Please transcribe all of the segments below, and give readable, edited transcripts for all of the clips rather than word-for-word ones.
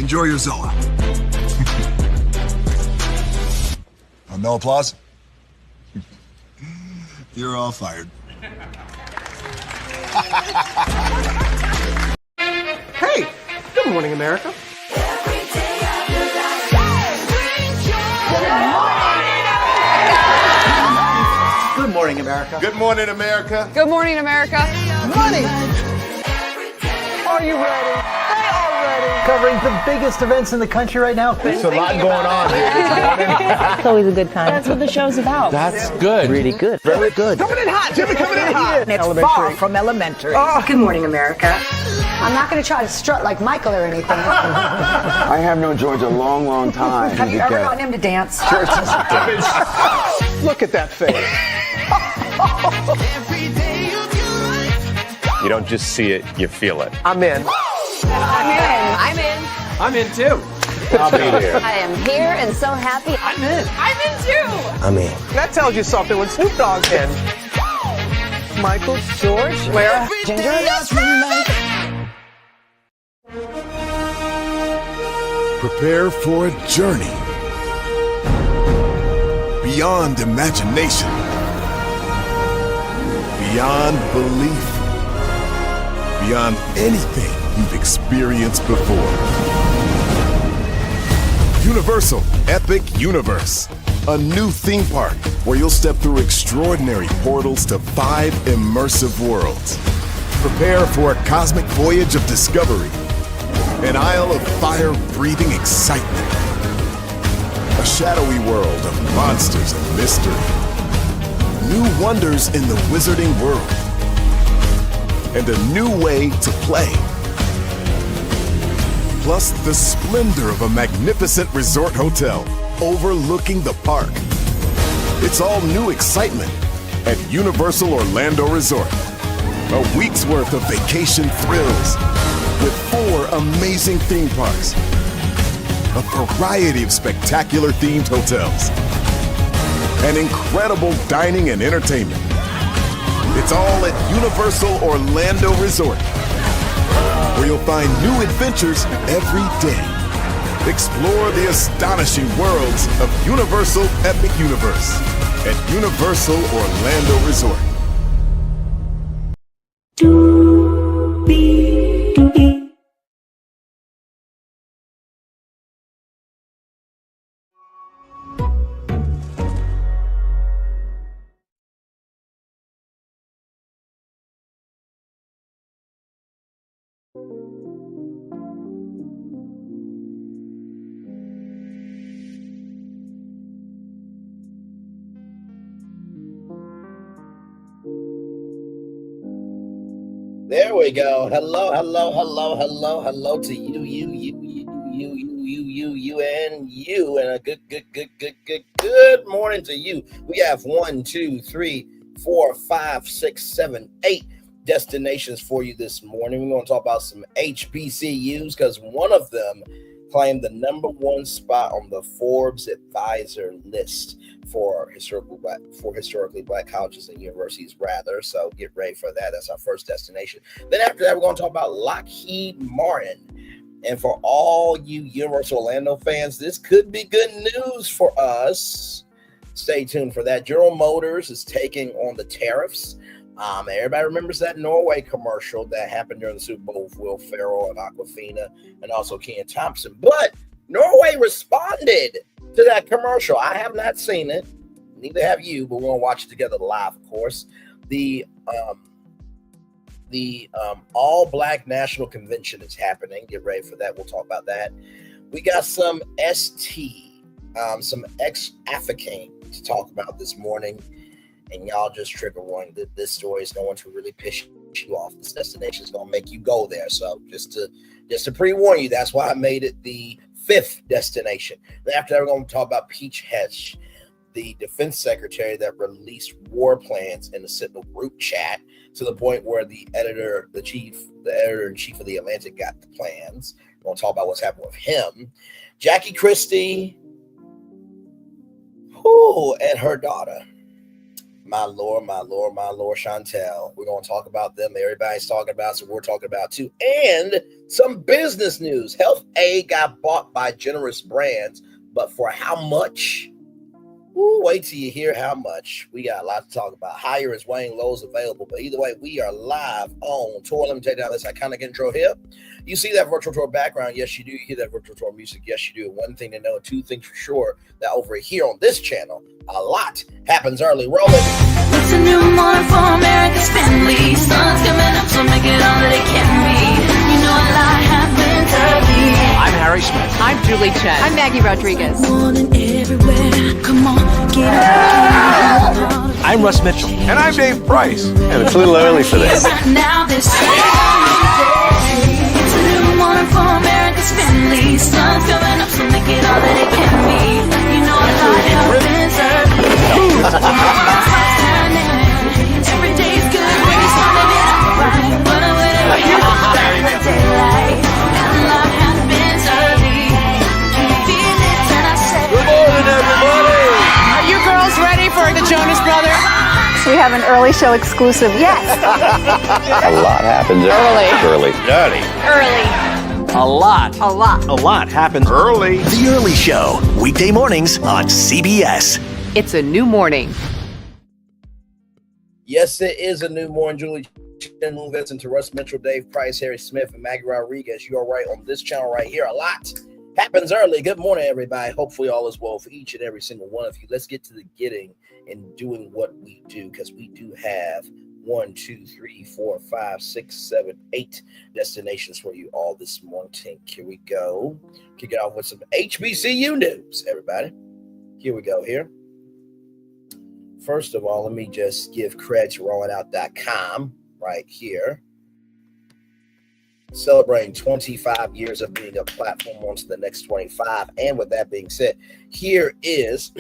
Enjoy your Zoa. Oh, no applause? You're all fired. Hey, good morning, America. Good morning, America. Good morning, America. Good morning, America. Money. Are you ready? They are ready. Covering the biggest events in the country right now. There's a lot going on here this morning. It's always a good time. That's what the show's about. That's good. Really good. Very good. Coming in hot. Jimmy coming in hot. It's far from elementary. Good morning, America. I'm not going to try to strut like Michael or anything. I have known George a long, long time. Have you ever gotten him to dance? Look at that face. You don't just see it, you feel it. I'm in. I'm in. I'm in too. I'll be there. I am here and so happy. I'm in. I'm in too. I'm in. That tells you something when Snoop Dogg's in. Michael, George, Lara, Ginger. Prepare for a journey beyond imagination, beyond belief, beyond anything you've experienced before. Universal Epic Universe, a new theme park where you'll step through extraordinary portals to 5 immersive worlds. Prepare for a cosmic voyage of discovery, an isle of fire-breathing excitement, a shadowy world of monsters and mystery, new wonders in the wizarding world, and a new way to play. Plus the splendor of a magnificent resort hotel overlooking the park. It's all new excitement at Universal Orlando Resort. A week's worth of vacation thrills with 4 amazing theme parks, a variety of spectacular themed hotels, and incredible dining and entertainment. It's all at Universal Orlando Resort, where you'll find new adventures every day. Explore the astonishing worlds of Universal Epic Universe at Universal Orlando Resort. There we go. Hello to you, and a good morning to you. We have 1, 2, 3, 4, 5, 6, 7, 8 destinations for you this morning. We're going to talk about some HBCUs because one of them claimed the #1 spot on the Forbes advisor list for historically black colleges and universities, rather. So get ready for that. That's our first destination. Then after that, we're going to talk about Lockheed Martin. And for all you Universal Orlando fans, this could be good news for us. Stay tuned for that. General Motors is taking on the tariffs. Everybody remembers that Norway commercial that happened during the Super Bowl with Will Ferrell and Aquafina and also Kean Thompson. But Norway responded to that commercial. I have not seen it. Neither have you, but we're going to watch it together live, of course. The All Black National Convention is happening. Get ready for that. We'll talk about that. We got some some ex-African to talk about this morning. And y'all just trigger warning that this story is going to really piss you off. This destination is going to make you go there. So just to pre-warn you, that's why I made it the 5th destination. Then after that, we're going to talk about Peach Hetch, the defense secretary that released war plans in the Sentinel group chat to the point where the editor-in-chief of the Atlantic got the plans. We're going to talk about what's happened with him. Jackie Christie, and her daughter. My Lord, Chantel. We're going to talk about them. Everybody's talking about, so we're talking about too. And some business news. Health-Ade got bought by Generous Brands, but for how much? Ooh, wait till you hear how much. We got a lot to talk about. Higher is weighing lows available, but either way, we are live on tour. Let me take down this iconic intro here. You see that virtual tour background? Yes, you do. You hear that virtual tour music? Yes, you do. One thing to know, two things for sure, that over here on this channel, a lot happens early. Roll it. It's a new morning for America's family. Sun's coming up, so make it all that it can be. You know a lot happens early. I'm Harry Smith. I'm Julie Chen. I'm Maggie Rodriguez. Morning everywhere. Come on, get up. I'm Russ Mitchell. And I'm Dave Price. And it's a little early for this. Right now, this it's a new morning for America's family. Sun's coming up, so make it all that it can be. You know a lot happens early. Every day's good when you're starting it out right. But whenever you're in the daylight, and a lot happens early. Can you feel it? And I say, Good morning, everybody. Are you girls ready for the Jonas Brothers? We have an early show exclusive. Yes. A lot happens early. A lot happens Early. The Early Show, weekday mornings on CBS. It's a new morning. Yes, it is a new morning. Julie Chen, Vincent, Russ Mitchell, Dave Price, Harry Smith, and Maggie Rodriguez. You are right on this channel right here. A lot happens early. Good morning, everybody. Hopefully all is well for each and every single one of you. Let's get to the getting and doing what we do, because we do have 1, 2, 3, 4, 5, 6, 7, 8 destinations for you all this morning. Here we go. Kick it off with some HBCU news, everybody. Here we go here. First of all, let me just give credit to rollingout.com right here. Celebrating 25 years of being a platform on to the next 25. And with that being said, here is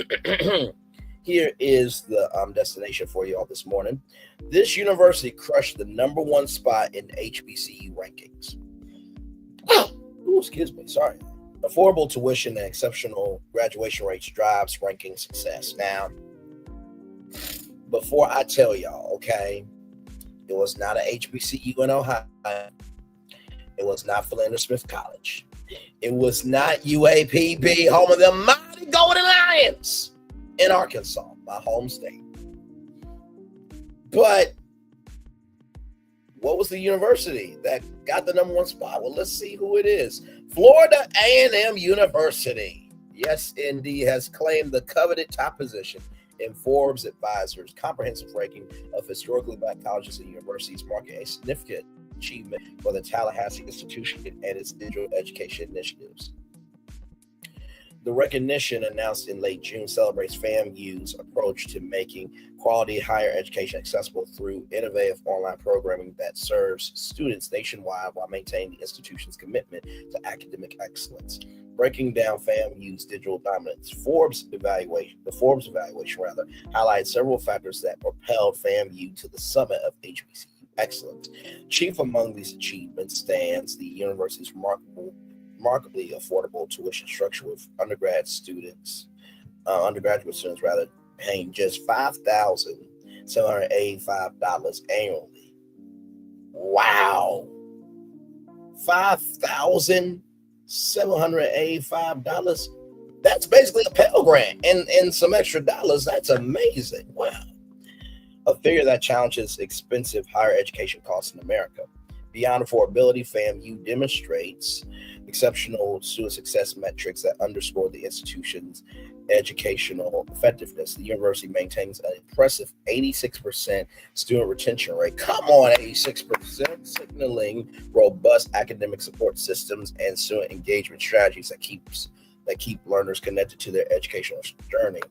here is the destination for you all this morning. This university crushed the #1 spot in HBCU rankings. Ooh, excuse me, sorry. Affordable tuition and exceptional graduation rates drives ranking success. Now, before I tell y'all, okay, it was not a HBCU in Ohio. It was not Philander Smith College. It was not UAPB, home of the mighty Golden Lions in Arkansas, my home state. But what was the university that got the #1 spot? Well, let's see who it is. Florida A&M University. Yes, indeed, has claimed the coveted top position in Forbes Advisor's comprehensive ranking of historically black colleges and universities, marking a significant achievement for the Tallahassee institution and its digital education initiatives. The recognition, announced in late June, celebrates FAMU's approach to making quality higher education accessible through innovative online programming that serves students nationwide while maintaining the institution's commitment to academic excellence. Breaking down FAMU's digital dominance, the Forbes evaluation highlights several factors that propelled FAMU to the summit of HBCU excellence. Chief among these achievements stands the university's remarkably affordable tuition structure, with undergraduate students paying just $5,785 annually. Wow. $5,785. That's basically a Pell Grant and some extra dollars. That's amazing. Wow. A figure that challenges expensive higher education costs in America. Beyond affordability, FAMU demonstrates exceptional student success metrics that underscore the institution's educational effectiveness. The university maintains an impressive 86% student retention rate. Come on, 86%, signaling robust academic support systems and student engagement strategies that keep learners connected to their educational journey.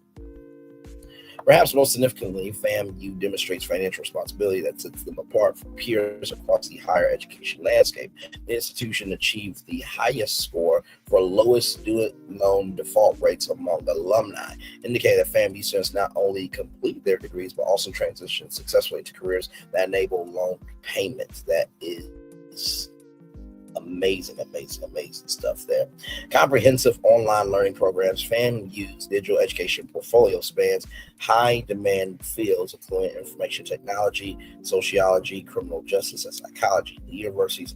Perhaps most significantly, FAMU demonstrates financial responsibility that sets them apart from peers across the higher education landscape. The institution achieved the highest score for lowest student loan default rates among alumni, indicating that FAMU students not only complete their degrees, but also transition successfully to careers that enable loan payments. That is Amazing stuff there. Comprehensive online learning programs. FAMU's digital education portfolio spans high demand fields including information technology, sociology, criminal justice, and psychology. The university's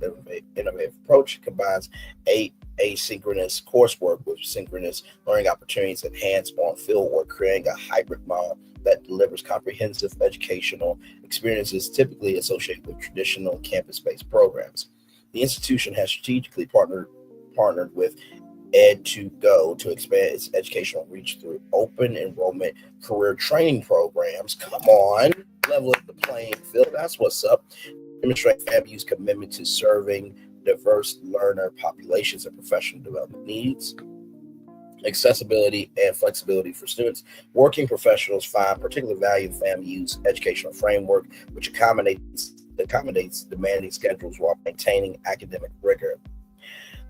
innovative approach combines asynchronous coursework with synchronous learning opportunities and hands-on fieldwork, creating a hybrid model that delivers comprehensive educational experiences typically associated with traditional campus-based programs. The institution has strategically partnered with Ed2Go to expand its educational reach through open enrollment career training programs. Come on, level up the playing field. That's what's up. Demonstrate FAMU's commitment to serving diverse learner populations and professional development needs. Accessibility and flexibility for students. Working professionals find particular value in FAMU's educational framework, which accommodates demanding schedules while maintaining academic rigor.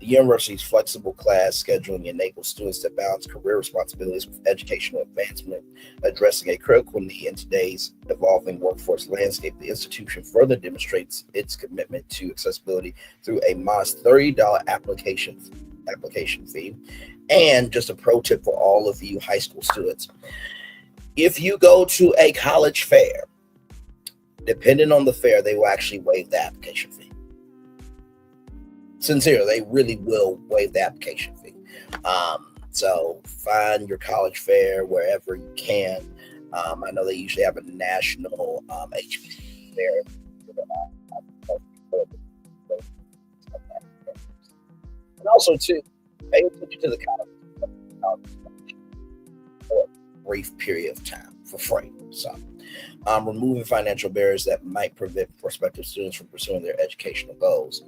The university's flexible class scheduling enables students to balance career responsibilities with educational advancement, addressing a critical need in today's evolving workforce landscape. The institution further demonstrates its commitment to accessibility through a modest $30 application fee. And just a pro tip for all of you high school students: if you go to a college fair, depending on the fair, they will actually waive the application fee. Sincerely, they really will waive the application fee. So find your college fair wherever you can. I know they usually have a national HBCU fair. And also, too, pay attention to the college for a brief period of time for free. So, removing financial barriers that might prevent prospective students from pursuing their educational goals.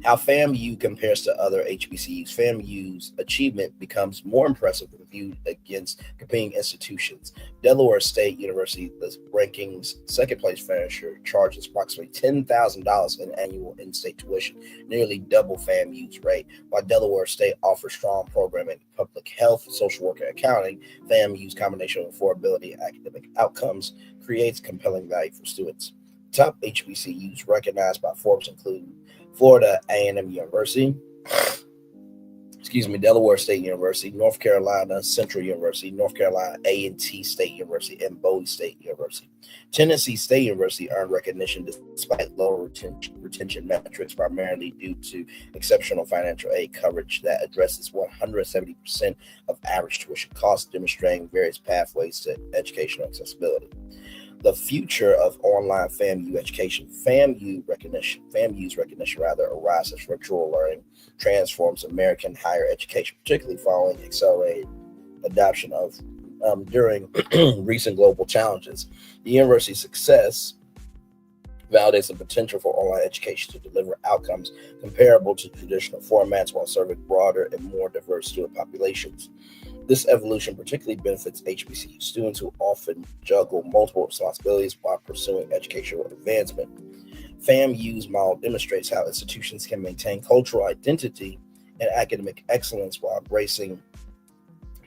How FAMU compares to other HBCUs. FAMU's achievement becomes more impressive when viewed against competing institutions. Delaware State University, the ranking's second place finisher, charges approximately $10,000 in annual in-state tuition, nearly double FAMU's rate. While Delaware State offers strong programming in public health, social work, and accounting, FAMU's combination of affordability and academic outcomes creates compelling value for students. Top HBCUs recognized by Forbes include Florida A&M University, Delaware State University, North Carolina Central University, North Carolina A&T State University, and Bowie State University. Tennessee State University earned recognition despite lower retention metrics, primarily due to exceptional financial aid coverage that addresses 170% of average tuition costs, demonstrating various pathways to educational accessibility. The future of online FAMU education. FAMU's recognition arises as virtual learning transforms American higher education, particularly following accelerated adoption of during recent global challenges. The university's success validates the potential for online education to deliver outcomes comparable to traditional formats while serving broader and more diverse student populations. This evolution particularly benefits HBCU students who often juggle multiple responsibilities while pursuing educational advancement. FAMU's model demonstrates how institutions can maintain cultural identity and academic excellence while embracing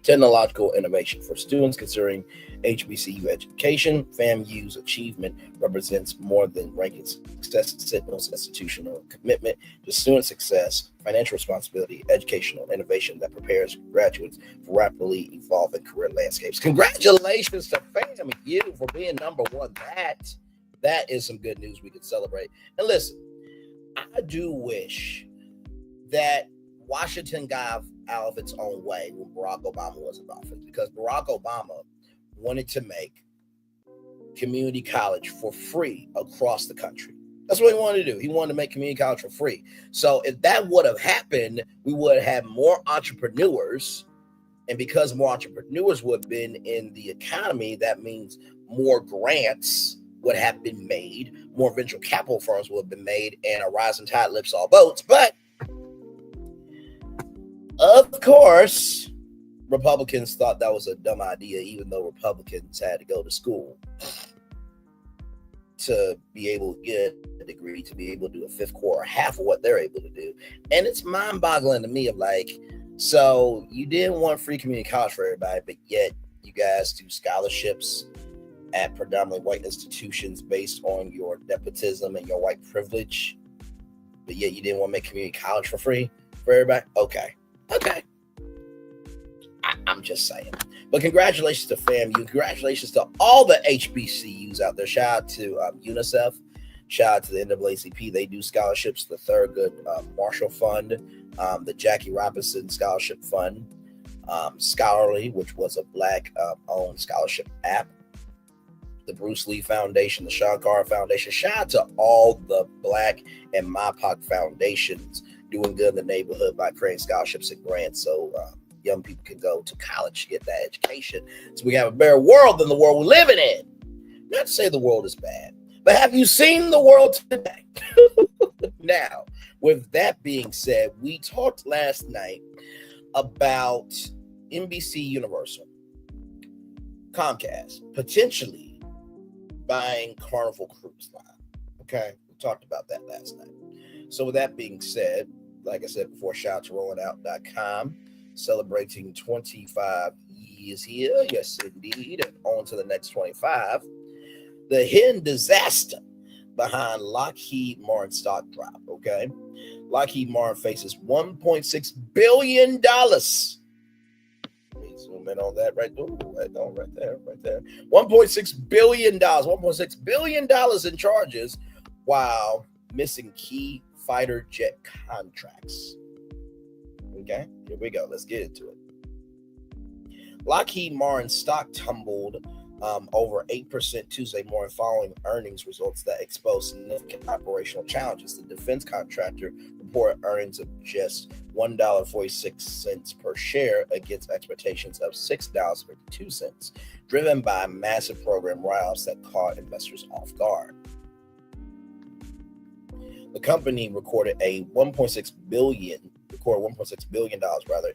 technological innovation. For students considering HBCU education, FAMU's achievement represents more than ranking success. It signals institutional commitment to student success, financial responsibility, educational innovation that prepares graduates for rapidly evolving career landscapes. Congratulations to FAMU for being number one. That is some good news we can celebrate. And listen, I do wish that Washington got out of its own way when Barack Obama was in office, because Barack Obama wanted to make community college for free across the country. That's what he wanted to do. He wanted to make community college for free. So if that would have happened, we would have had more entrepreneurs. And because more entrepreneurs would have been in the economy, that means more grants would have been made, more venture capital firms would have been made, and a rising tide lifts all boats. But of course, Republicans thought that was a dumb idea, even though Republicans had to go to school to be able to get a degree, to be able to do a fifth quarter, half of what they're able to do. And it's mind-boggling to me of like, so you didn't want free community college for everybody, but yet you guys do scholarships at predominantly white institutions based on your nepotism and your white privilege. but yet you didn't want to make community college for free for everybody. Okay. I'm just saying. But congratulations to FAMU. Congratulations to all the HBCUs out there. Shout out to UNICEF. Shout out to the NAACP. They do scholarships. The Thurgood Marshall Fund, the Jackie Robinson Scholarship Fund, Scholarly, which was a Black-owned scholarship app, the Bruce Lee Foundation, the Sean Carr Foundation. Shout out to all the Black and MAPOC foundations doing good in the neighborhood by creating scholarships and grants so young people can go to college to get that education so we have a better world than the world we're living in. Not to say the world is bad, but have you seen the world today? Now, with that being said, we talked last night about NBC Universal, Comcast, potentially buying Carnival Cruise Line. Okay, we talked about that last night. So with that being said, like I said before, shout out to rollingout.com, celebrating 25 years here. Yes, indeed. And on to the next 25. The hidden disaster behind Lockheed Martin stock drop, okay? Lockheed Martin faces $1.6 billion. Let me zoom in on that right there. Right there. $1.6 billion. $1.6 billion in charges while missing key fighter jet contracts. Okay, here we go. Let's get into it. Lockheed Martin stock tumbled over 8% Tuesday morning following earnings results that exposed significant operational challenges. The defense contractor reported earnings of just $1.46 per share against expectations of $6.52, driven by massive program write-offs that caught investors off guard. The company recorded $1.6 billion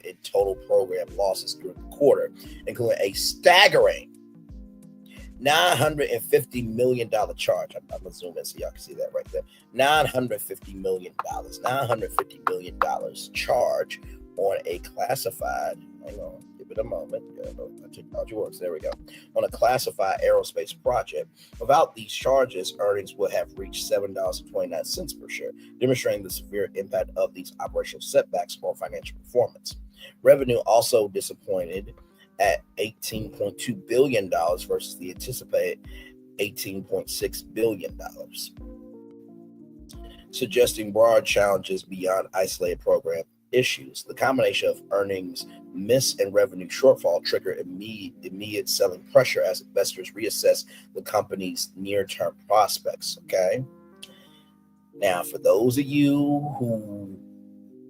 in total program losses during the quarter, including a staggering $950 million charge. I'm gonna zoom in so y'all can see that right there. $950 million charge on a classified. Hang on, give it a moment. Technology works. There we go. On a classified aerospace project. Without these charges, earnings would have reached $7.29 per share, demonstrating the severe impact of these operational setbacks on financial performance. Revenue also disappointed at $18.2 billion versus the anticipated $18.6 billion, suggesting broad challenges beyond isolated program issues. The combination of earnings miss and revenue shortfall triggered immediate selling pressure as investors reassess the company's near-term prospects. Okay. Now, for those of you who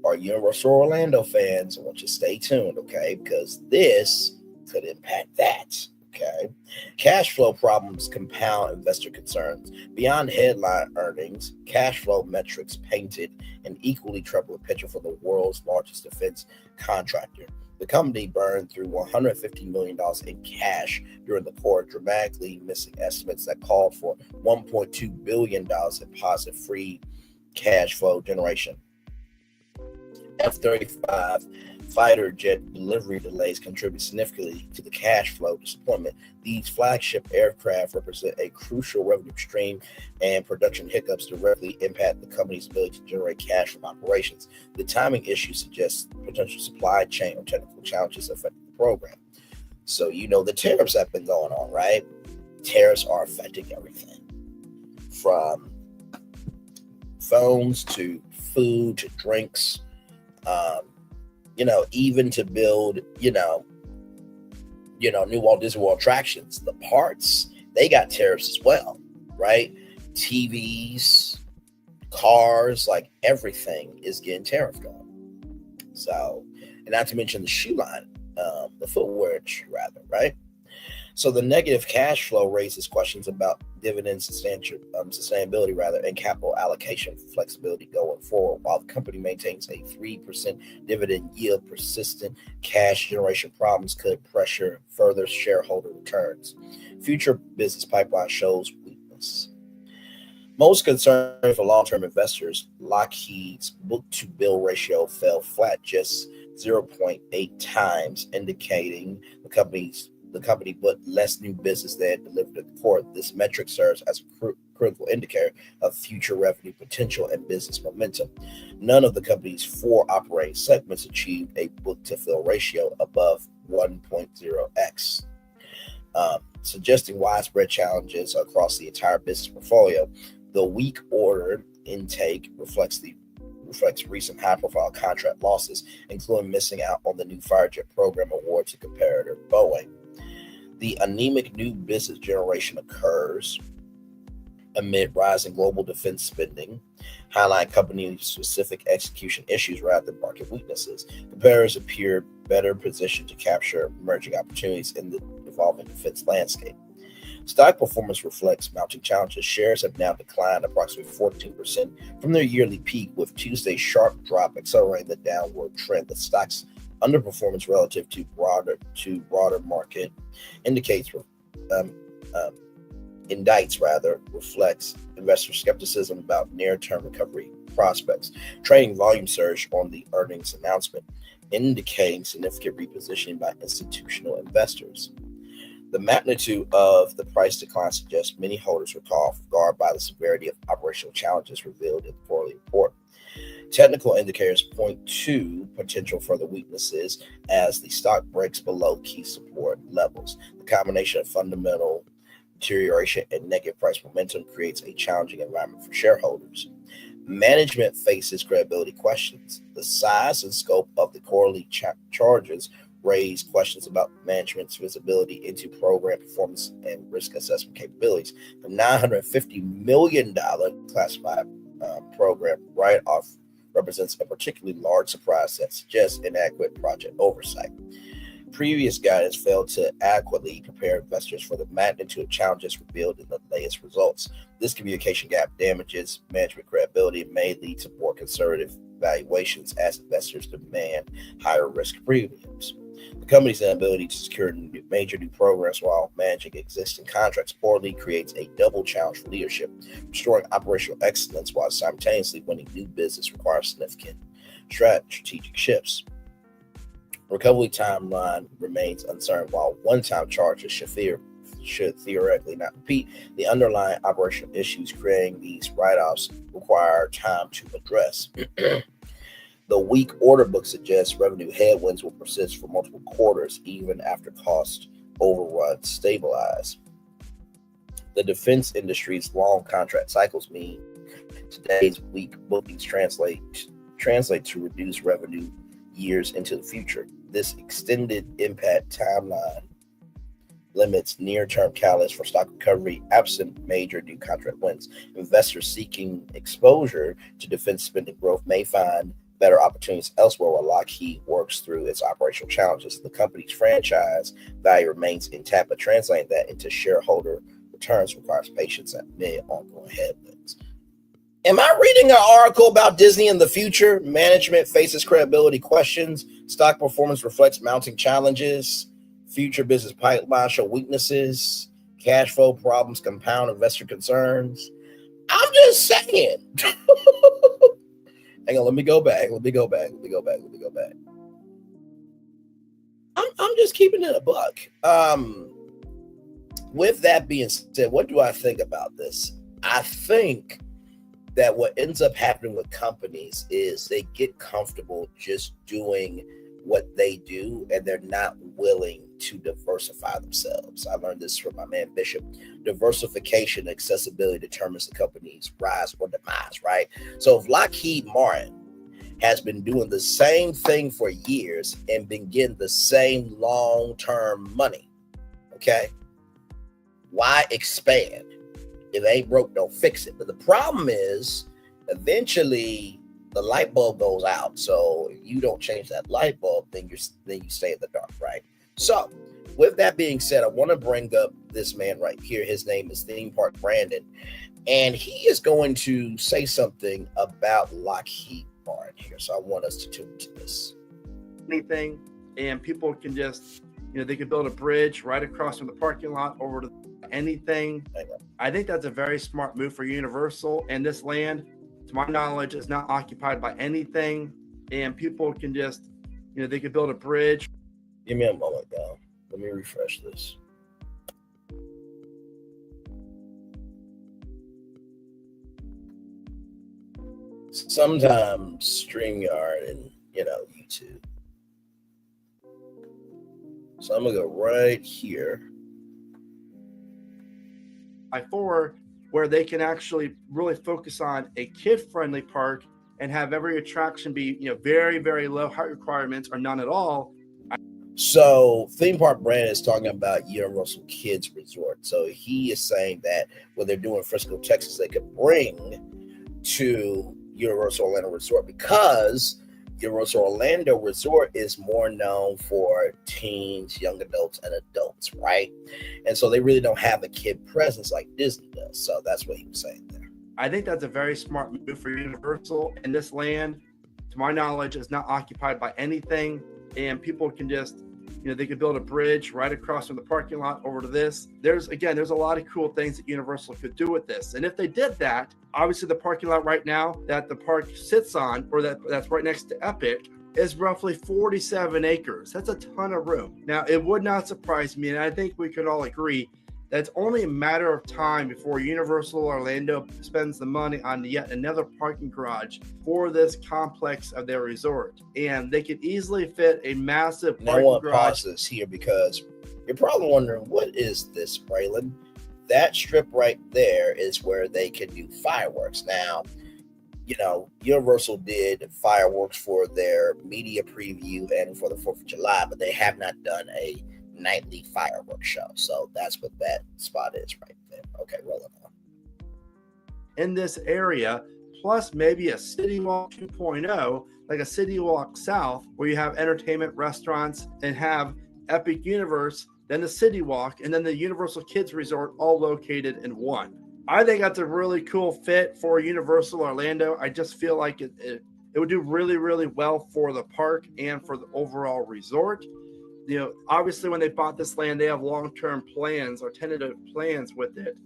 are Universal Orlando fans, I want you to stay tuned, okay? Because this could impact that, okay? Cash flow problems compound investor concerns. Beyond headline earnings, cash flow metrics painted an equally troubling picture for the world's largest defense contractor. The company burned through $150 million in cash during the quarter, dramatically missing estimates that called for $1.2 billion in positive free cash flow generation. F-35 fighter jet delivery delays contribute significantly to the cash flow disappointment. These flagship aircraft represent a crucial revenue stream, and production hiccups directly impact the company's ability to generate cash from operations. The timing issue suggests potential supply chain or technical challenges affecting the program. So, the tariffs have been going on, right? Tariffs are affecting everything from phones to food to drinks. Even to build, new Walt Disney World attractions, the parts, they got tariffs as well, right? TVs, cars, like everything is getting tariffed on. So, and not to mention the shoe line, the footwear industry, rather, right? So the negative cash flow raises questions about dividend sustainability, and capital allocation flexibility going forward. While the company maintains a 3% dividend yield, persistent cash generation problems could pressure further shareholder returns. Future business pipeline shows weakness. Most concerning for long-term investors, Lockheed's book-to-bill ratio fell flat, just 0.8 times, indicating the company's the company booked less new business than delivered in the quarter. This metric serves as a critical indicator of future revenue potential and business momentum. None of the company's 4 operating segments achieved a book-to-fill ratio above 1.0x, suggesting widespread challenges across the entire business portfolio. The weak order intake reflects recent high-profile contract losses, including missing out on the new fighter jet program award to competitor Boeing. The anemic new business generation occurs amid rising global defense spending, highlight company-specific execution issues rather than market weaknesses. Competitors appear better positioned to capture emerging opportunities in the evolving defense landscape. Stock performance reflects mounting challenges. Shares have now declined approximately 14% from their yearly peak, with Tuesday's sharp drop accelerating the downward trend. The stock's underperformance relative to broader market reflects investor skepticism about near-term recovery prospects. Trading volume surge on the earnings announcement, indicating significant repositioning by institutional investors. The magnitude of the price decline suggests many holders were caught off guard by the severity of operational challenges revealed in the quarterly report. Technical indicators point to potential further weaknesses as the stock breaks below key support levels. The combination of fundamental deterioration and negative price momentum creates a challenging environment for shareholders. Management faces credibility questions. The size and scope of the quarterly charges raise questions about management's visibility into program performance and risk assessment capabilities. The $950 million classified program write-off represents a particularly large surprise that suggests inadequate project oversight. Previous guidance failed to adequately prepare investors for the magnitude of challenges revealed in the latest results. This communication gap damages management credibility and may lead to more conservative valuations as investors demand higher risk premiums. The company's inability to secure major new programs while managing existing contracts poorly creates a double challenge for leadership. Restoring operational excellence while simultaneously winning new business requires significant strategic shifts. Recovery timeline remains uncertain. While one-time charges should theoretically not repeat, the underlying operational issues creating these write-offs require time to address. The weak order book suggests revenue headwinds will persist for multiple quarters even after cost overruns stabilize. The defense industry's long contract cycles mean today's weak bookings translate to reduced revenue years into the future. This extended impact timeline limits near-term catalysts for stock recovery absent major new contract wins. Investors seeking exposure to defense spending growth may find better opportunities elsewhere while Lockheed works through its operational challenges. The company's franchise value remains intact, but translating that into shareholder returns requires patience amid ongoing headwinds. Am I reading an article about Disney in the future? Management faces credibility questions. Stock performance reflects mounting challenges. Future business pipeline show weaknesses. Cash flow problems compound investor concerns. I'm just saying. Hang on, let me go back. I'm just keeping it a buck. With that being said, what do I think about this? I think that what ends up happening with companies is they get comfortable just doing what they do and they're not willing to diversify themselves. I learned this from my man Bishop. Diversification accessibility determines the company's rise or demise, right? So if Lockheed Martin has been doing the same thing for years and been getting the same long-term money, okay, why expand? If it ain't broke, don't fix it. But the problem is eventually the light bulb goes out. So if you don't change that light bulb, then you stay in the dark, right? So with that being said, I want to bring up this man right here. His name is Theme Park Brandon, and he is going to say something about Lockheed Martin here. So I want us to tune to this. Anything, and people can just, they can build a bridge right across from the parking lot over to anything. I think that's a very smart move for Universal, and this land, to my knowledge, is not occupied by anything, and people can just, they can build a bridge. Give me a moment, though. Let me refresh this. Sometimes StreamYard and YouTube. So I'm gonna go right here. Four, where they can actually really focus on a kid-friendly park and have every attraction be, very, very low height requirements or none at all. So theme park brand is talking about Universal Kids Resort. So he is saying that what they're doing in Frisco, Texas, they could bring to Universal Orlando Resort, because Universal Orlando Resort is more known for teens, young adults, and adults, right? And so they really don't have a kid presence like Disney does. So that's what he was saying there. I think that's a very smart move for Universal. And this land, to my knowledge, is not occupied by anything. And people can just, they could build a bridge right across from the parking lot over to this. There's a lot of cool things that Universal could do with this. And if they did that, obviously the parking lot right now that the park sits on, or that's right next to Epic, is roughly 47 acres. That's a ton of room. Now, it would not surprise me, and I think we could all agree, that it's only a matter of time before Universal Orlando spends the money on yet another parking garage for this complex of their resort. And they could easily fit a massive parking garage. I want to pause this here because you're probably wondering, what is this, Braylon? That strip right there is where they can do fireworks. Now, Universal did fireworks for their media preview and for the 4th of July, but they have not done a nightly fireworks show. So that's what that spot is right there. Okay, rolling on. In this area, plus maybe a City Walk 2.0, like a City Walk South, where you have entertainment, restaurants, and have Epic Universe, then the City Walk, and then the Universal Kids Resort, all located in one. I think that's a really cool fit for Universal Orlando. I just feel like it would do really, really well for the park and for the overall resort. Obviously when they bought this land, they have long-term plans or tentative plans with it,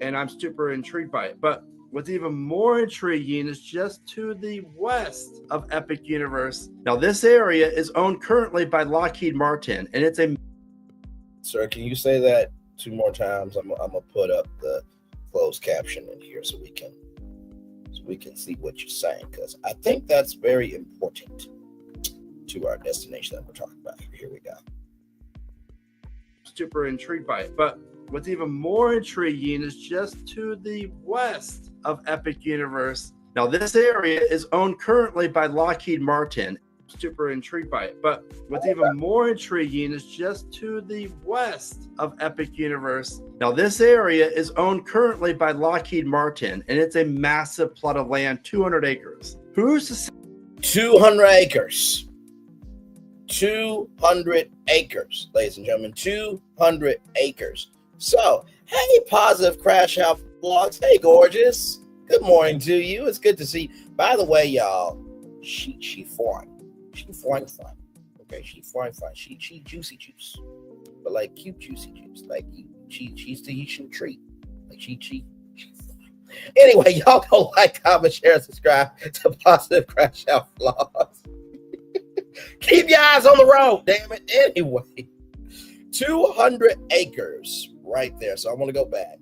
and I'm super intrigued by it. But what's even more intriguing is just to the west of Epic Universe. Now, this area is owned currently by Lockheed Martin, and it's a... Sir, can you say that 2 more times? I'm gonna put up the closed caption in here so we can see what you're saying, because I think that's very important to our destination that we're talking about. Here we go. Super intrigued by it. But what's even more intriguing is just to the west of Epic Universe. Now, this area is owned currently by Lockheed Martin. Super intrigued by it. But what's even more intriguing is just to the west of Epic Universe. Now, this area is owned currently by Lockheed Martin, and it's a massive plot of land, 200 acres. Who's to say? 200 acres. 200 acres, ladies and gentlemen, 200 acres. So, hey, Positive Crash Out Vlogs. Hey, gorgeous. Good morning to you. It's good to see. By the way, y'all, she fine. She fine. Okay, she fine. She juicy juice, but like cute juicy juice. Like she's the Haitian treat. Like she fine. Anyway, y'all go like, comment, share, and subscribe to Positive Crash Out Vlogs. Keep your eyes on the road, damn it. Anyway, 200 acres right there. So I want to go back.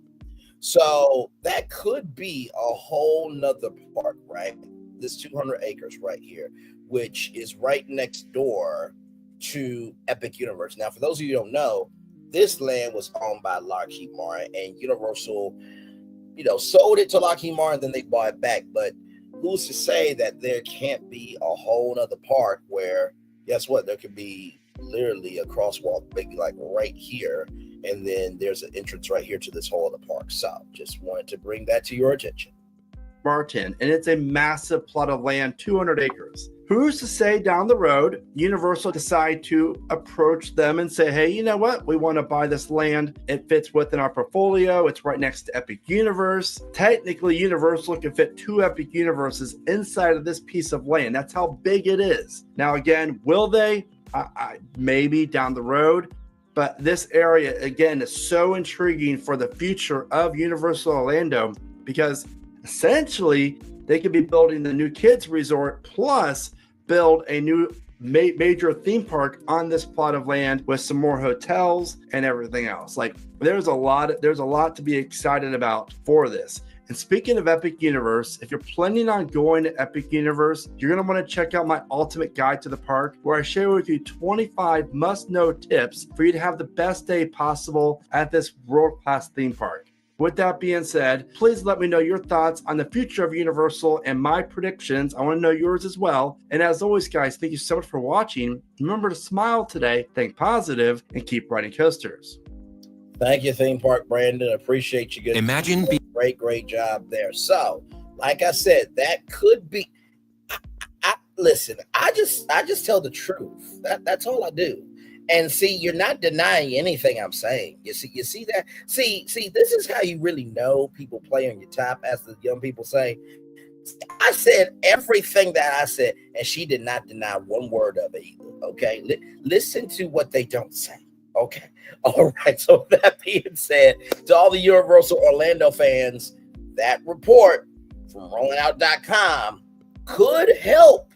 So that could be a whole nother park, right? This 200 acres right here, which is right next door to Epic Universe. Now, for those of you who don't know, this land was owned by Lockheed Martin, and Universal, sold it to Lockheed Martin, then they bought it back. But who's to say that there can't be a whole nother park where, guess what, there could be literally a crosswalk, maybe like right here, and then there's an entrance right here to this whole other park. So just wanted to bring that to your attention. Martin, and it's a massive plot of land, 200 acres. Who's to say down the road, Universal decide to approach them and say, hey, you know what? We want to buy this land. It fits within our portfolio. It's right next to Epic Universe. Technically, Universal can fit 2 Epic Universes inside of this piece of land. That's how big it is. Now, again, will they? Maybe down the road. But this area, again, is so intriguing for the future of Universal Orlando, because essentially they could be building the new kids resort plus build a new major theme park on this plot of land with some more hotels and everything else. Like there's a lot to be excited about for this. And speaking of Epic Universe, if you're planning on going to Epic Universe, you're going to want to check out my ultimate guide to the park, where I share with you 25 must-know tips for you to have the best day possible at this world-class theme park. With that being said, please let me know your thoughts on the future of Universal and my predictions. I want to know yours as well. And as always, guys, thank you so much for watching. Remember to smile today, think positive, and keep riding coasters. Thank you, Theme Park Brandon. Appreciate you. Good. Imagine great job there. So, like I said, that could be. Listen, I just tell the truth. That's all I do. And see, you're not denying anything I'm saying. You see that? See, this is how you really know people play on your top, as the young people say. I said everything that I said, and she did not deny one word of it either. Okay, listen to what they don't say. Okay, all right. So that being said, to all the Universal Orlando fans, that report from rollingout.com could help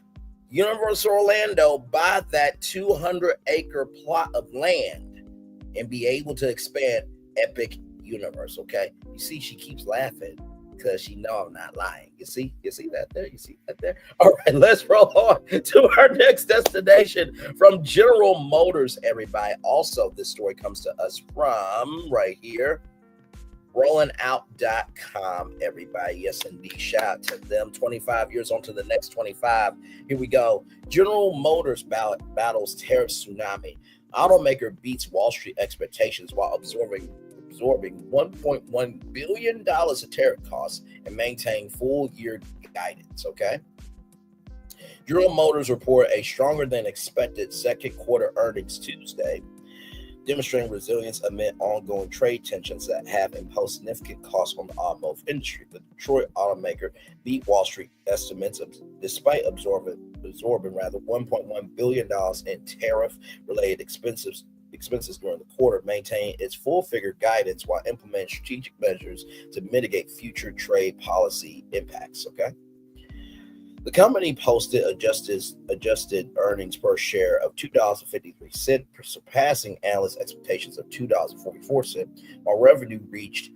Universal Orlando buy that 200-acre plot of land and be able to expand Epic Universe. Okay, you see, she keeps laughing because she know I'm not lying. You see that there? You see that there? All right, let's roll on to our next destination from General Motors, everybody. Also, this story comes to us from right here, rollingout.com, everybody. Yes, indeed. Shout out to them. 25 years on to the next 25. Here we go. General Motors battles tariff tsunami. Automaker beats Wall Street expectations while absorbing $1.1 billion of tariff costs and maintain full year guidance. Okay. General Motors report a stronger than expected second quarter earnings Tuesday, demonstrating resilience amid ongoing trade tensions that have imposed significant costs on the automotive industry. The Detroit automaker beat Wall Street estimates despite absorbing $1.1 billion in tariff-related expenses during the quarter, maintaining its full-figure guidance while implementing strategic measures to mitigate future trade policy impacts. Okay. The company posted adjusted earnings per share of $2.53, surpassing analyst expectations of $2.44, while revenue reached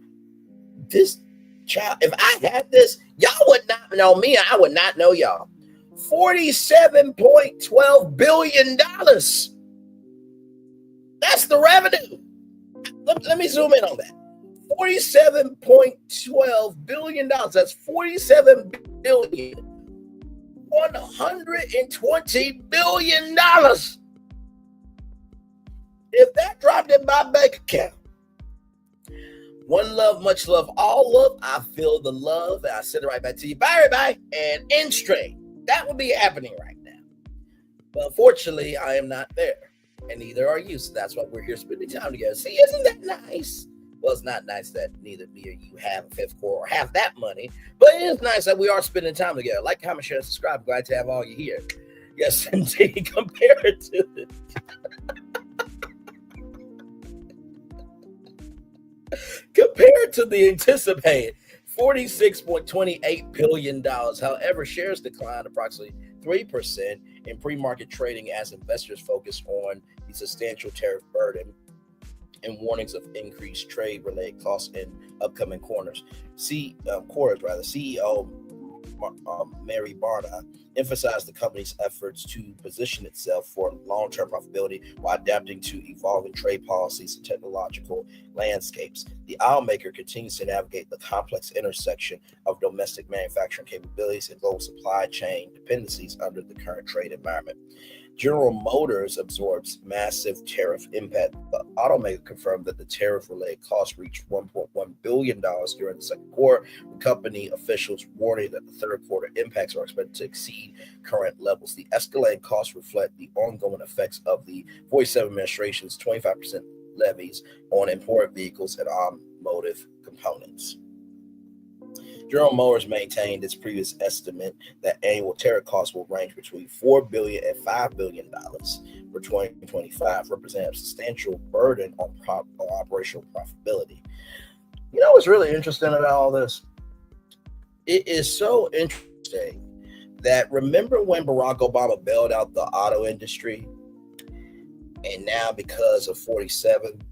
this child. If I had this, y'all would not know me. I would not know y'all. $47.12 billion. That's the revenue. Let me zoom in on that. $47.12 billion. That's $47 billion. $120 billion. If that dropped in my bank account, one love, much love, all love. I feel the love, and I send it right back to you. Bye, everybody. And in straight, that would be happening right now. But unfortunately, I am not there, and neither are you. So that's why we're here spending time together. See, isn't that nice? Well, it's not nice that neither me or you have a fifth core or have that money, but it is nice that we are spending time together. Like, comment, share, and subscribe. Glad to have all you here. Yes, indeed. Compared to the anticipated $46.28 billion. However, shares declined approximately 3% in pre-market trading as investors focus on the substantial tariff burden and warnings of increased trade-related costs in upcoming quarters. CEO Mary Barra emphasized the company's efforts to position itself for long-term profitability while adapting to evolving trade policies and technological landscapes. The automaker continues to navigate the complex intersection of domestic manufacturing capabilities and global supply chain dependencies under the current trade environment. General Motors absorbs massive tariff impact. The automaker confirmed that the tariff-related costs reached $1.1 billion during the second quarter, with company officials warning that the third quarter impacts are expected to exceed current levels. The escalating costs reflect the ongoing effects of the 47 administration's 25% levies on imported vehicles and automotive components. General Motors maintained its previous estimate that annual tariff costs will range between $4 billion and $5 billion for 2025, representing a substantial burden on operational profitability. You know what's really interesting about all this? It is so interesting that remember when Barack Obama bailed out the auto industry? And now because of 47,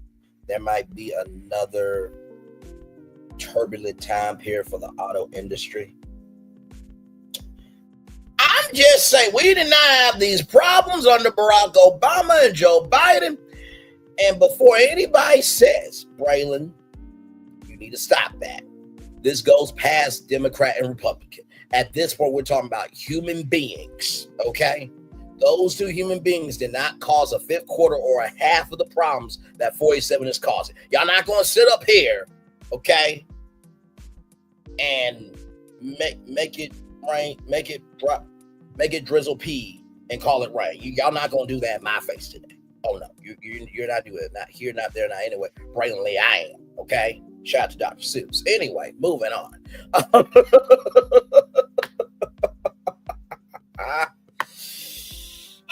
there might be another turbulent time period for the auto industry. I'm just saying, we did not have these problems under Barack Obama and Joe Biden. And before anybody says, Braylon, you need to stop that. This goes past Democrat and Republican. At this point, we're talking about human beings, okay? Those two human beings did not cause a fifth quarter or a half of the problems that 47 is causing. Y'all not going to sit up here, okay, and make it rain, make it drizzle pee and call it rain. Y'all not going to do that in my face today. Oh no, you're not doing it. Not here, not there, not anyway. Braylon Lee, I am. Okay. Shout out to Dr. Seuss. Anyway, moving on.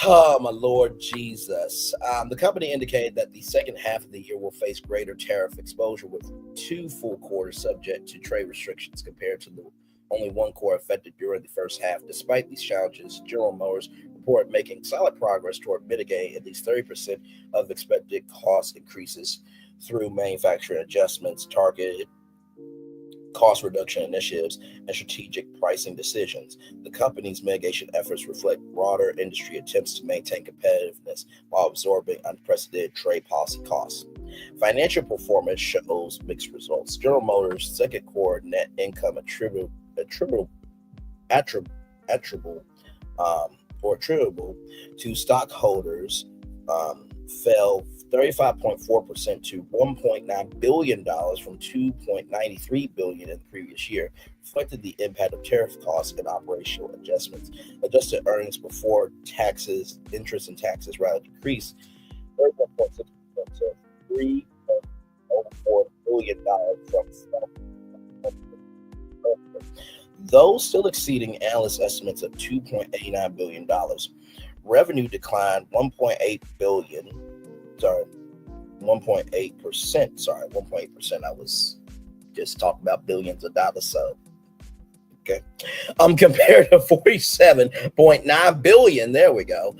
Oh, my Lord Jesus. The company indicated that the second half of the year will face greater tariff exposure with 2 full quarters subject to trade restrictions compared to the only 1 quarter affected during the first half. Despite these challenges, General Motors report making solid progress toward mitigating at least 30% of expected cost increases through manufacturing adjustments, targeted cost reduction initiatives, and strategic pricing decisions. The company's mitigation efforts reflect broader industry attempts to maintain competitiveness while absorbing unprecedented trade policy costs. Financial performance shows mixed results. General Motors' second quarter net income attributable to stockholders fell 35.4% to $1.9 billion from $2.93 billion in the previous year, reflected the impact of tariff costs and operational adjustments. Adjusted earnings before taxes, interest and taxes rather decreased 31.6% to $3.04 billion from though still exceeding analyst estimates of $2.89 billion. Revenue declined 1.8%. 1.8%. I was just talking about billions of dollars. So, okay. Compared to $47.9 billion, there we go,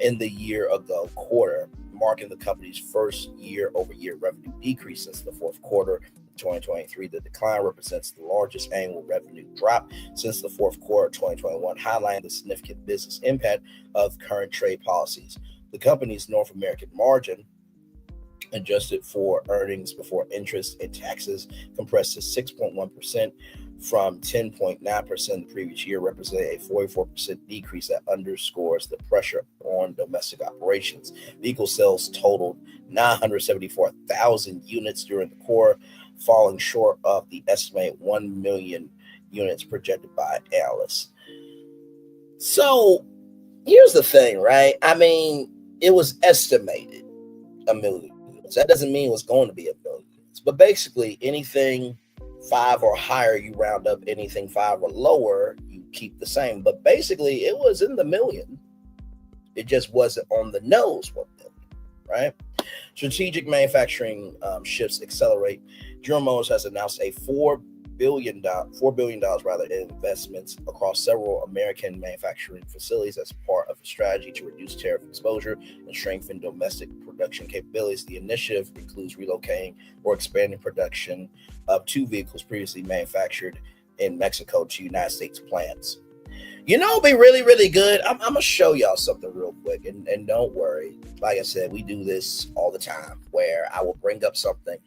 in the year ago quarter, marking the company's first year-over-year revenue decrease since the fourth quarter 2023. The decline represents the largest annual revenue drop since the fourth quarter of 2021, highlighting the significant business impact of current trade policies. The company's North American margin, adjusted for earnings before interest and taxes, compressed to 6.1% from 10.9% the previous year, representing a 44% decrease that underscores the pressure on domestic operations. Vehicle sales totaled 974,000 units during the quarter, falling short of the estimated 1 million units projected by analysts. So here's the thing, right? I mean, it was estimated 1 million units. That doesn't mean it was going to be 1 million units. But basically, anything 5 or higher, you round up. Anything 5 or lower, you keep the same. But basically, it was in the million. It just wasn't on the nose 1 million, right? Strategic manufacturing shifts accelerate. General Motors has announced a $4 billion in investments across several American manufacturing facilities as part of a strategy to reduce tariff exposure and strengthen domestic production capabilities. The initiative includes relocating or expanding production of 2 vehicles previously manufactured in Mexico to United States plants. You know, it'll be really, really good. I'm going to show y'all something real quick. And don't worry. Like I said, we do this all the time where I will bring up something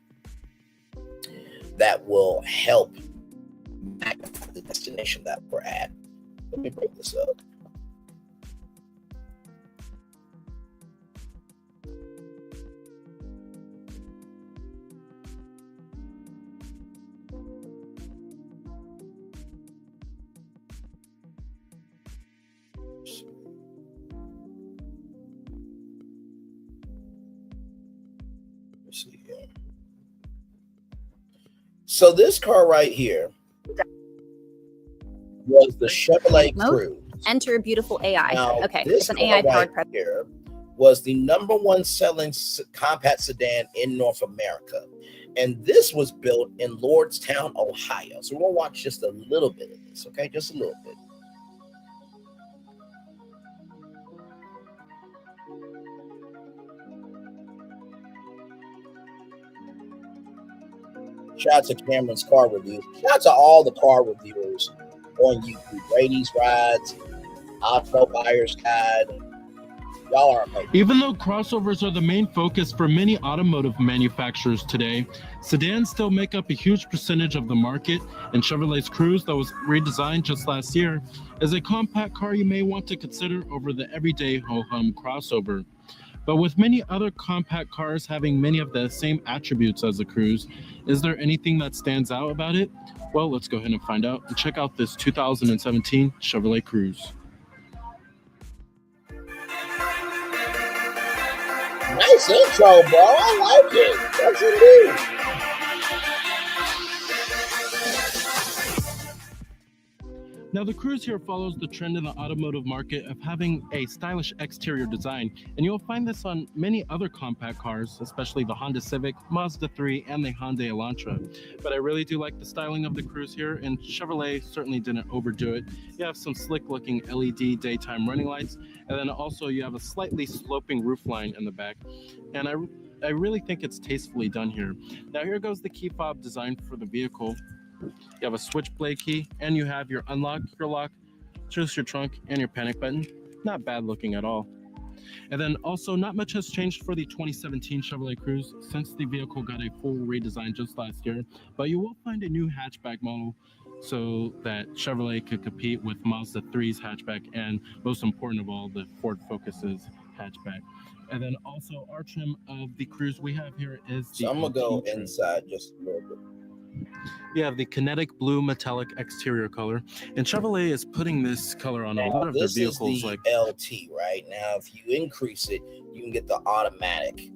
that will help magnify the destination that we're at. Let me bring this up. Let's see here. So this car right here was the Chevrolet Cruze. Enter beautiful AI. Now, Okay, this it's an AI powered right here was the #1 selling compact sedan in North America. And this was built in Lordstown, Ohio. So we're going to watch just a little bit of this, okay? Just a little bit. Shout out to Cameron's car review. Shout out to all the car reviewers on YouTube. Brady's Rides, Auto Buyer's Guide. Y'all are amazing. Even though crossovers are the main focus for many automotive manufacturers today, sedans still make up a huge percentage of the market, and Chevrolet's Cruze, that was redesigned just last year, is a compact car you may want to consider over the everyday ho-hum crossover. But with many other compact cars having many of the same attributes as the Cruze, is there anything that stands out about it? Well, let's go ahead and find out and check out this 2017 Chevrolet Cruze. Nice intro, bro. I like it. That's indeed. Now, the Cruze here follows the trend in the automotive market of having a stylish exterior design, and you'll find this on many other compact cars, especially the Honda Civic, Mazda 3, and the Hyundai Elantra. But I really do like the styling of the Cruze here, and Chevrolet certainly didn't overdo it. You have some slick-looking LED daytime running lights, and then also you have a slightly sloping roofline in the back. And I really think it's tastefully done here. Now, here goes the key fob design for the vehicle. You have a switchblade key, and you have your unlock, your lock, choose your trunk, and your panic button. Not bad looking at all. And then also, not much has changed for the 2017 Chevrolet Cruze since the vehicle got a full redesign just last year, but you will find a new hatchback model so that Chevrolet could compete with Mazda 3's hatchback, and most important of all, the Ford Focus's hatchback. And then also, our trim of the Cruze we have here is the... So I'm going to go inside just a little bit. You have the kinetic blue metallic exterior color, and Chevrolet is putting this color on a lot of their vehicles. This is the LT, right? Now, if you increase it, you can get the automatic. You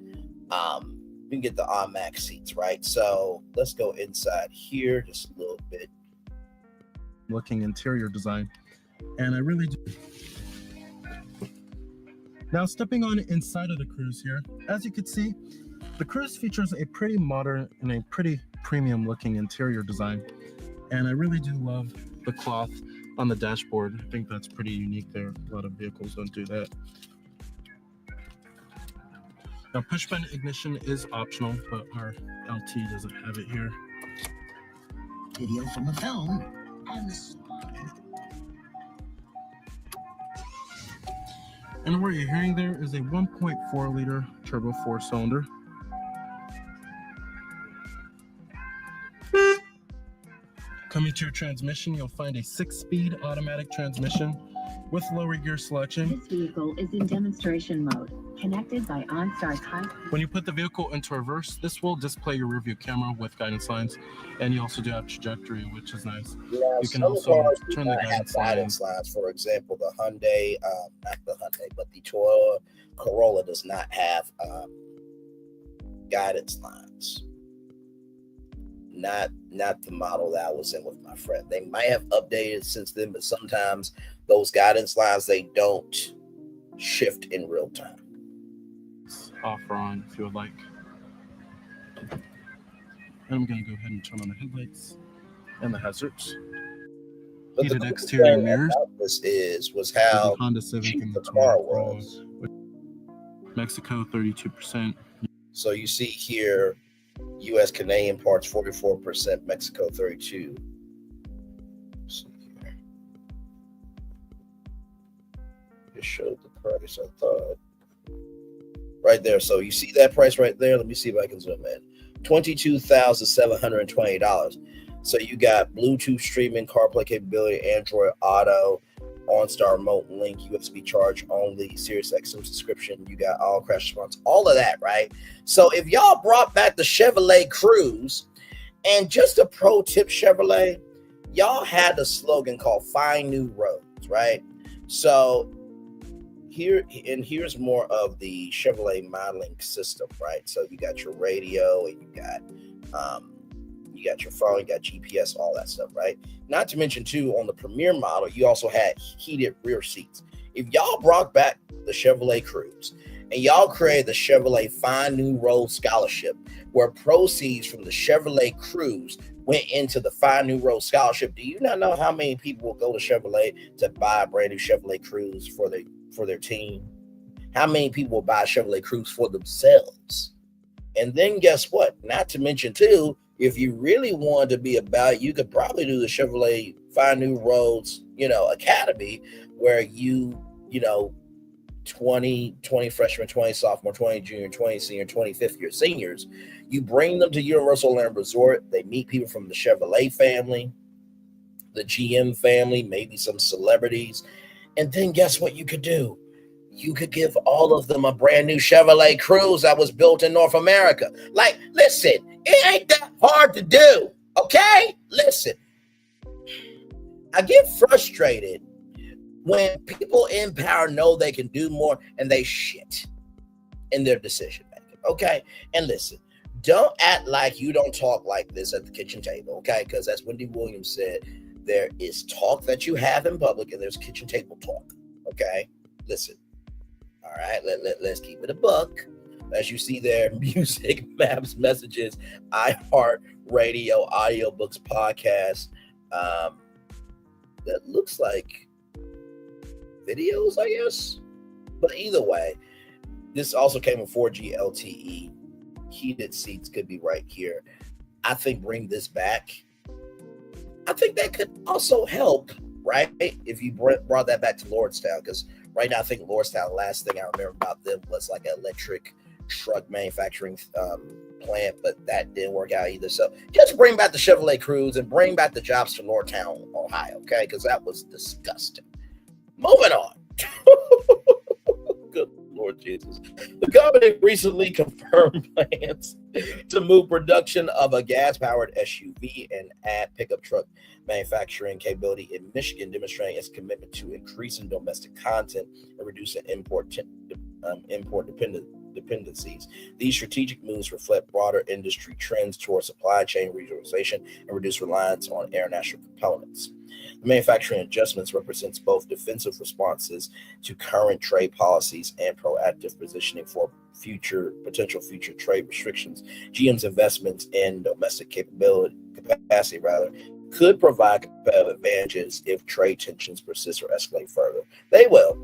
can get the automatic seats, right? So let's go inside here just a little bit. Looking interior design, and I really do. Now, stepping on inside of the Cruze here, as you can see, the Cruze features a pretty modern and a pretty premium looking interior design, and I really do love the cloth on the dashboard. I think that's pretty unique there. A lot of vehicles don't do that. Now, push button ignition is optional, but our LT doesn't have it here. Video from the film and And what you're hearing there is a 1.4 liter turbo 4-cylinder. Coming to your transmission, you'll find a 6-speed automatic transmission with lower gear selection. This vehicle is in demonstration mode, connected by OnStar's high. When you put the vehicle into reverse, this will display your rear view camera with guidance lines, and you also do have trajectory, which is nice. Yeah, you can also turn the guidance lines. For example, the Hyundai, not the Hyundai, but the Toyota Corolla does not have guidance lines. Not the model that I was in with my friend. They might have updated since then, but sometimes those guidance lines, they don't shift in real time. Off or on if you would like. And I'm going to go ahead and turn on the headlights and the hazards. But heated the exterior mirrors. This was how Honda Civic cheap and the car was. Mexico 32%. So you see here, U.S. Canadian parts 44%, Mexico 32%. See here. Just showed the price, I thought. Right there. So you see that price right there? Let me see if I can zoom in. $22,720. So you got Bluetooth streaming, CarPlay capability, Android Auto, OnStar remote link, USB charge only, Sirius XM subscription. You got all crash response, all of that, right? So if y'all brought back the Chevrolet Cruze, and just a pro tip, Chevrolet, y'all had a slogan called "Find New Roads," right? So here's more of the Chevrolet modeling system, right? So you got your radio, and you got your phone, you got GPS, all that stuff, right? Not to mention, too, on the Premier model, you also had heated rear seats. If y'all brought back the Chevrolet Cruze and y'all created the Chevrolet Find New Road Scholarship, where proceeds from the Chevrolet Cruze went into the Find New Road Scholarship, do you not know how many people will go to Chevrolet to buy a brand new Chevrolet Cruze for their team? How many people will buy a Chevrolet Cruze for themselves? And then guess what? Not to mention, too, if you really wanted to be about, you could probably do the Chevrolet Find New Roads, Academy, where you 20 freshmen, 20 sophomore, 20 junior, 20 senior, 20 fifth year seniors, you bring them to Universal Land Resort. They meet people from the Chevrolet family, the GM family, maybe some celebrities. And then guess what you could do? You could give all of them a brand new Chevrolet Cruze that was built in North America. Like, listen, it ain't that hard to do, okay? Listen, I get frustrated when people in power know they can do more and they shit in their decision making, okay? And listen, don't act like you don't talk like this at the kitchen table, okay? Because as Wendy Williams said, there is talk that you have in public and there's kitchen table talk, okay? Listen, all right, let's keep it a buck. As you see there, music, maps, messages, iHeart Radio, audiobooks, podcasts, that looks like videos, I guess. But either way, this also came with 4G LTE. Heated seats could be right here. I think bring this back. I think that could also help, right? If you brought that back to Lordstown, because right now I think Lordstown, last thing I remember about them was like an electric truck manufacturing plant, but that didn't work out either. So just bring back the Chevrolet Cruze and bring back the jobs to Lordstown, Ohio, okay? Because that was disgusting. Moving on. Good Lord Jesus. The company recently confirmed plans to move production of a gas-powered SUV and add pickup truck manufacturing capability in Michigan, demonstrating its commitment to increasing domestic content and reducing import dependencies. These strategic moves reflect broader industry trends towards supply chain regionalization and reduce reliance on international components. The manufacturing adjustments represents both defensive responses to current trade policies and proactive positioning for potential future trade restrictions. GM's investments in domestic capacity could provide competitive advantages if trade tensions persist or escalate further. They will.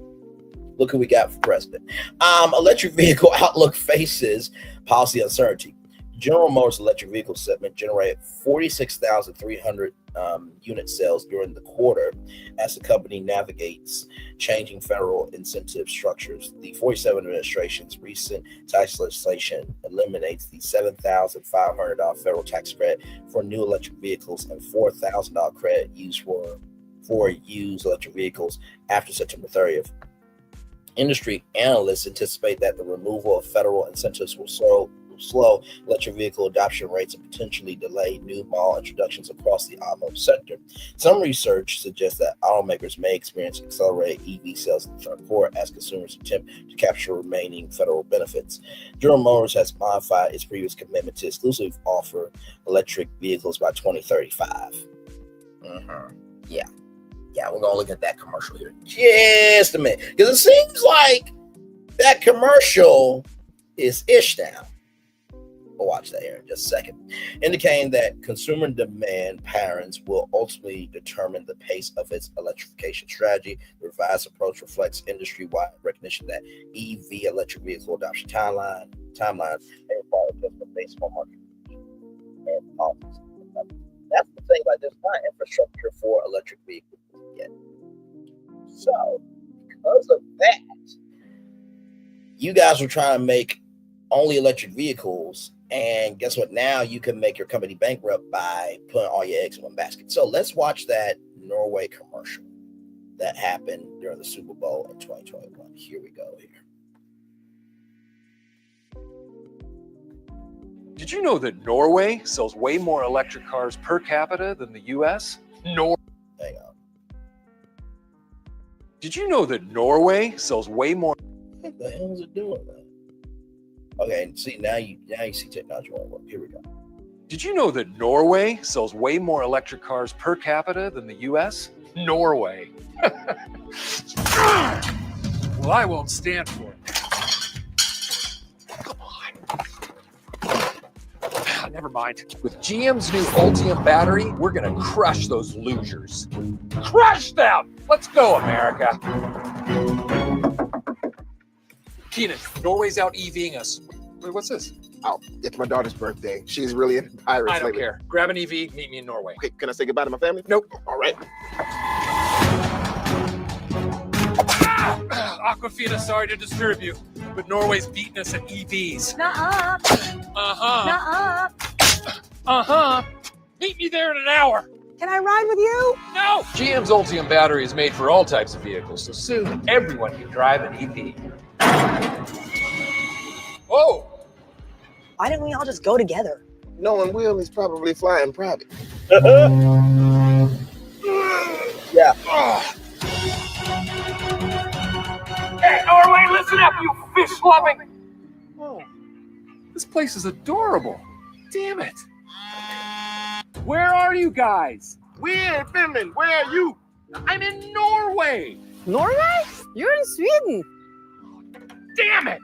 Look who we got for president. Electric vehicle outlook faces policy uncertainty. General Motors electric vehicle segment generated 46,300 unit sales during the quarter as the company navigates changing federal incentive structures. The 47 administration's recent tax legislation eliminates the $7,500 federal tax credit for new electric vehicles and $4,000 credit used for used electric vehicles after September 30th. Industry analysts anticipate that the removal of federal incentives will slow electric vehicle adoption rates and potentially delay new model introductions across the automotive sector. Some research suggests that automakers may experience accelerated EV sales in the third quarter as consumers attempt to capture remaining federal benefits. General Motors has modified its previous commitment to exclusively offer electric vehicles by 2035. Yeah, we're going to look at that commercial here just a minute, because it seems like that commercial is ish now. We'll watch that here in just a second. Indicating that consumer demand patterns will ultimately determine the pace of its electrification strategy. The revised approach reflects industry-wide recognition that EV electric vehicle adoption timelines may require adjustment based on market and policies. That's the thing, like there's not infrastructure for electric vehicles yet. So, because of that, you guys were trying to make only electric vehicles, and guess what? Now you can make your company bankrupt by putting all your eggs in one basket. So let's watch that Norway commercial that happened during the Super Bowl in 2021. Here we go here. Did you know that Norway sells way more electric cars per capita than the US? Hang on. Did you know that Norway sells way more? What the hell is it doing, man? Okay, see, now you see technology won't work. Here we go. Did you know that Norway sells way more electric cars per capita than the US? Norway. Well, I won't stand for it. Come on. Never mind. With GM's new Ultium battery, we're going to crush those losers. Crush them! Let's go, America. Keenan, Norway's out EVing us. What's this? Oh, it's my daughter's birthday. She's really into pirates. I don't care. Grab an EV, meet me in Norway. Okay, can I say goodbye to my family? Nope. All right. Aquafina, sorry to disturb you, but Norway's beating us at EVs. Nuh-uh. Uh-huh. Nuh-uh. Uh-huh. Meet me there in an hour. Can I ride with you? No! GM's Ultium battery is made for all types of vehicles, so soon everyone can drive an EV. Whoa! Why didn't we all just go together? Knowing Will, he's probably flying private. Yeah. Hey, Norway, listen up, you fish-loving! Oh, this place is adorable. Damn it. Where are you guys? We're in Finland. Where are you? I'm in Norway. Norway? You're in Sweden. Damn it!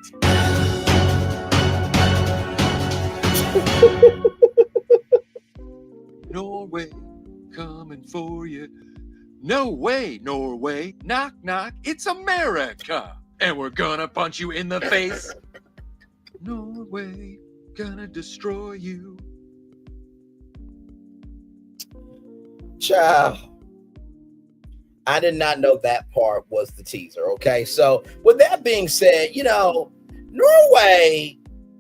Norway, coming for you. No way, Norway. Knock, knock. It's America. And we're gonna punch you in the face. Norway, gonna destroy you. Child, I did not know that part was the teaser. Okay, so with that being said, Norway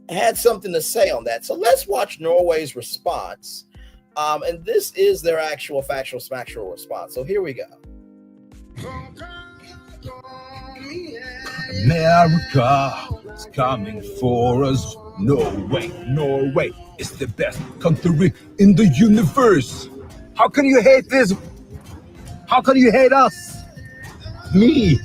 had something to say on that. So let's watch Norway's response. And this is their actual factual response. So here we go. America is coming for us. Norway is the best country in the universe. How can you hate this? How can you hate us? Me.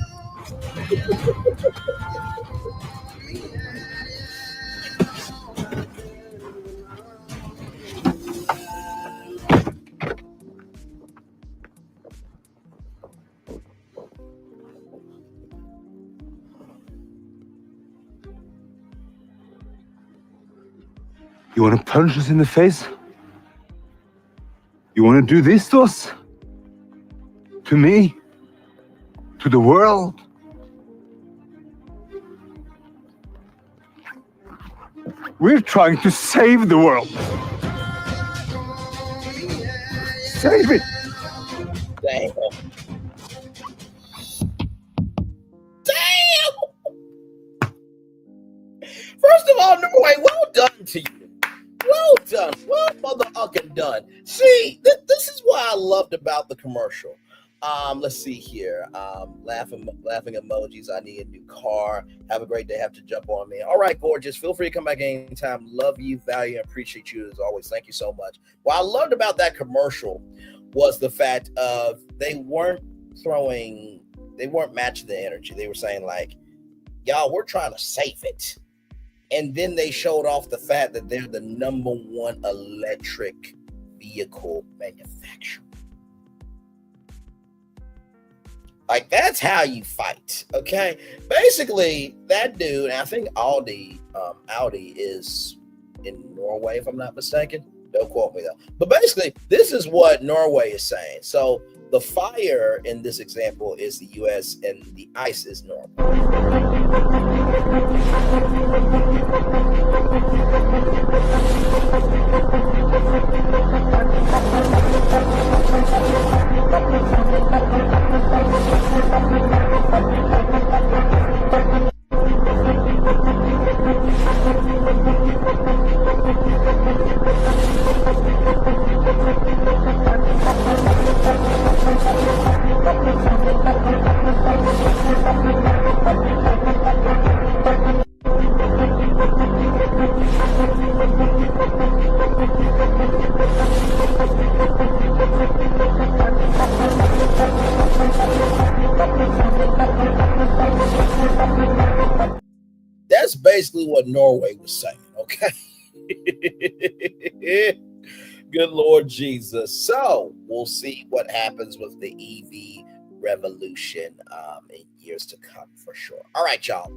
You want to punch us in the face? You want to do this to us? To me? To the world? We're trying to save the world. Save it. Damn. First of all, Norway, well done to you. Well done. Well motherfucking done. See, this is what I loved about the commercial. Let's see here. Laughing emojis. I need a new car. Have a great day. Have to jump on me. All right, gorgeous. Feel free to come back anytime. Love you, value, and appreciate you as always. Thank you so much. What I loved about that commercial was the fact of they weren't matching the energy. They were saying like, y'all, we're trying to save it. And then they showed off the fact that they're the #1 electric vehicle manufacturer. Like, that's how you fight, okay? Basically, that dude, and I think Audi is in Norway, if I'm not mistaken. Don't quote me, though. But basically, this is what Norway is saying. So the fire in this example is the U.S. and the ice is Norway. That's basically what Norway was saying, okay? Good Lord Jesus. So we'll see what happens with the EV revolution in years to come for sure. All right, y'all.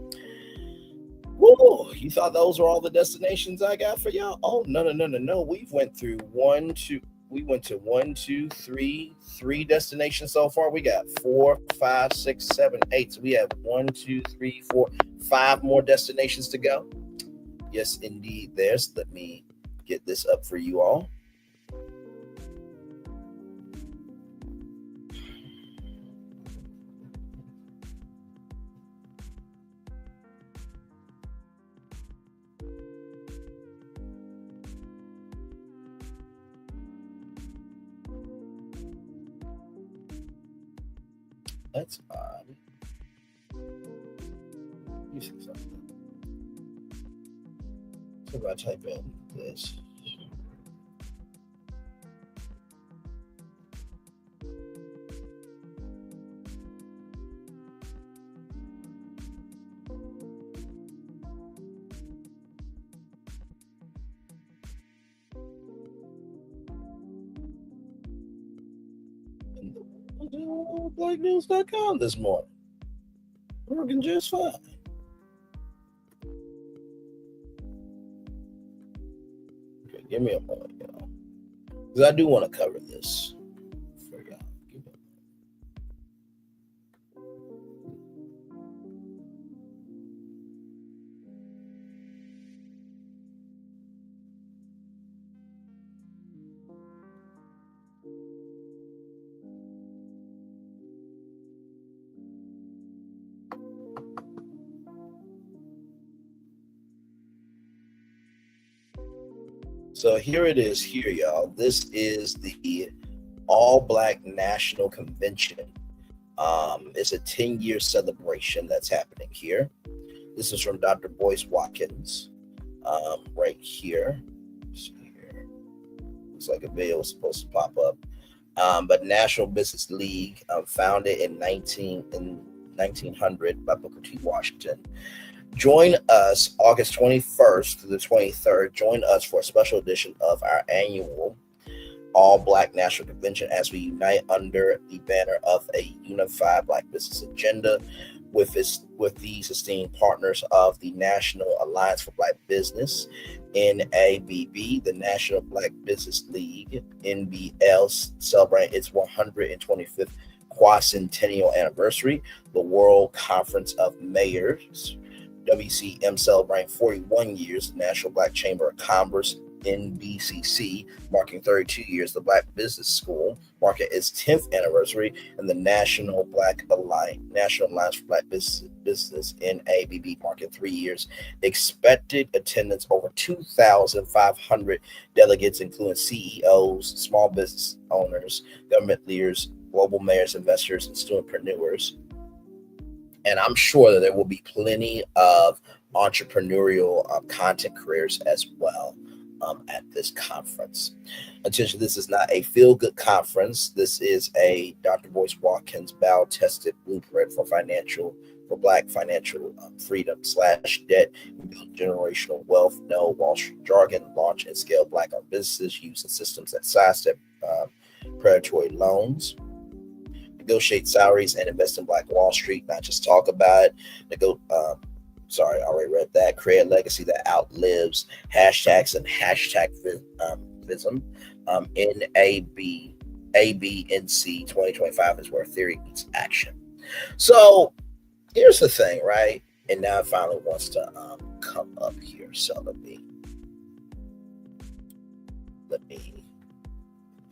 Whoa, you thought those were all the destinations I got for y'all? Oh, no. We went to 3 destinations so far. We got 4, 5, 6, 7, 8. So we have 1, 2, 3, 4, 5 more destinations to go. Yes, indeed. There's. Let me get this up for you all. That's odd. Let me see something. So if I type in this. BlackNews.com this morning. Working just fine. Okay, give me a moment, y'all. Because I do want to cover this for y'all. Give me a So here it is here, y'all. This is the All Black National Convention. It's a 10-year celebration that's happening here. This is from Dr. Boyce Watkins, right here. Looks like a video was supposed to pop up. But National Business League, founded in 1900 by Booker T. Washington. Join us August 21st through the 23rd. Join us for a special edition of our annual All Black National Convention as we unite under the banner of a unified Black business agenda with these esteemed partners of the National Alliance for Black Business, NABB, the National Black Business League, NBL, celebrating its 125th quacentennial anniversary, the World Conference of Mayors, WCM celebrating 41 years, the National Black Chamber of Commerce, NBCC, marking 32 years, the Black Business School, marking its 10th anniversary, and the National Alliance for Black Business, NABB, marking 3 years. Expected attendance over 2,500 delegates, including CEOs, small business owners, government leaders, global mayors, investors, and studentpreneurs. And I'm sure that there will be plenty of entrepreneurial content creators as well at this conference. Attention, this is not a feel-good conference. This is a Dr. Boyce Watkins battle-tested blueprint for Black financial freedom / debt, build generational wealth, know Wall Street jargon, launch and scale Black-owned businesses using systems that sidestep predatory loans, negotiate salaries and invest in Black Wall Street, not just talk about it. I already read that. Create a legacy that outlives hashtags and hashtagvism. ABNC 2025 is where theory meets action. So here's the thing, right? And now it finally wants to come up here. So let me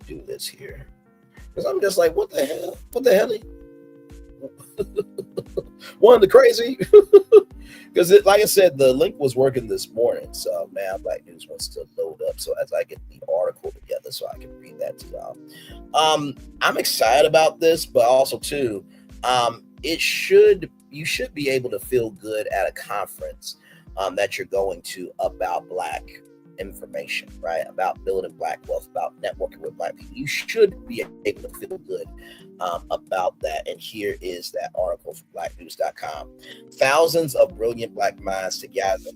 do this here. Because I'm just like, what the hell? What the hell? One of the crazy. Because like I said, the link was working this morning. So now Black News wants to load up. So as I get the article together so I can read that to y'all. I'm excited about this, but also too, you should be able to feel good at a conference that you're going to about Black information, right? About building Black wealth, about networking with Black people. You should be able to feel good about that. And here is that article from BlackNews.com. Thousands of brilliant Black minds together.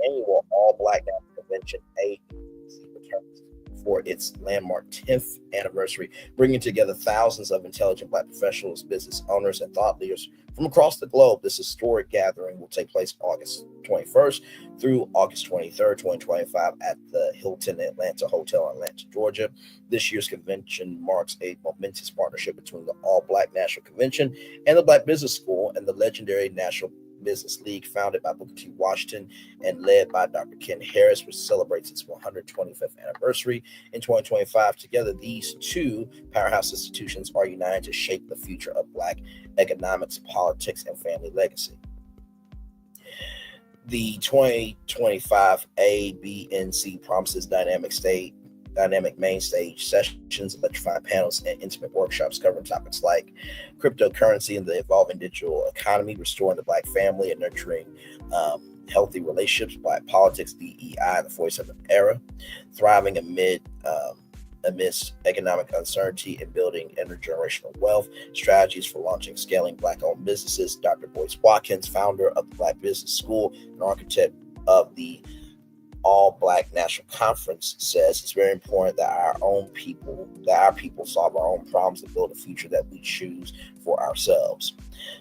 Annual All Black National Convention, ABNC, returns for its landmark 10th anniversary, bringing together thousands of intelligent Black professionals, business owners, and thought leaders from across the globe. This historic gathering will take place August 21st through August 23rd, 2025 at the Hilton Atlanta Hotel in Atlanta, Georgia. This year's convention marks a momentous partnership between the All-Black National Convention and the Black Business School and the legendary National Business League, founded by Booker T. Washington and led by Dr. Ken Harris, which celebrates its 125th anniversary in 2025. Together, these two powerhouse institutions are united to shape the future of Black economics, politics, and family legacy. The 2025 ABNC promises dynamic main stage sessions, electrified panels, and intimate workshops covering topics like cryptocurrency and the evolving digital economy, restoring the Black family, and nurturing healthy relationships, Black politics, DEI, the 47th era, thriving amidst economic uncertainty and building intergenerational wealth, strategies for launching, scaling Black-owned businesses. Dr. Boyce Watkins, founder of the Black Business School and architect of the All-Black National Conference, says it's very important that our people solve our own problems and build a future that we choose for ourselves.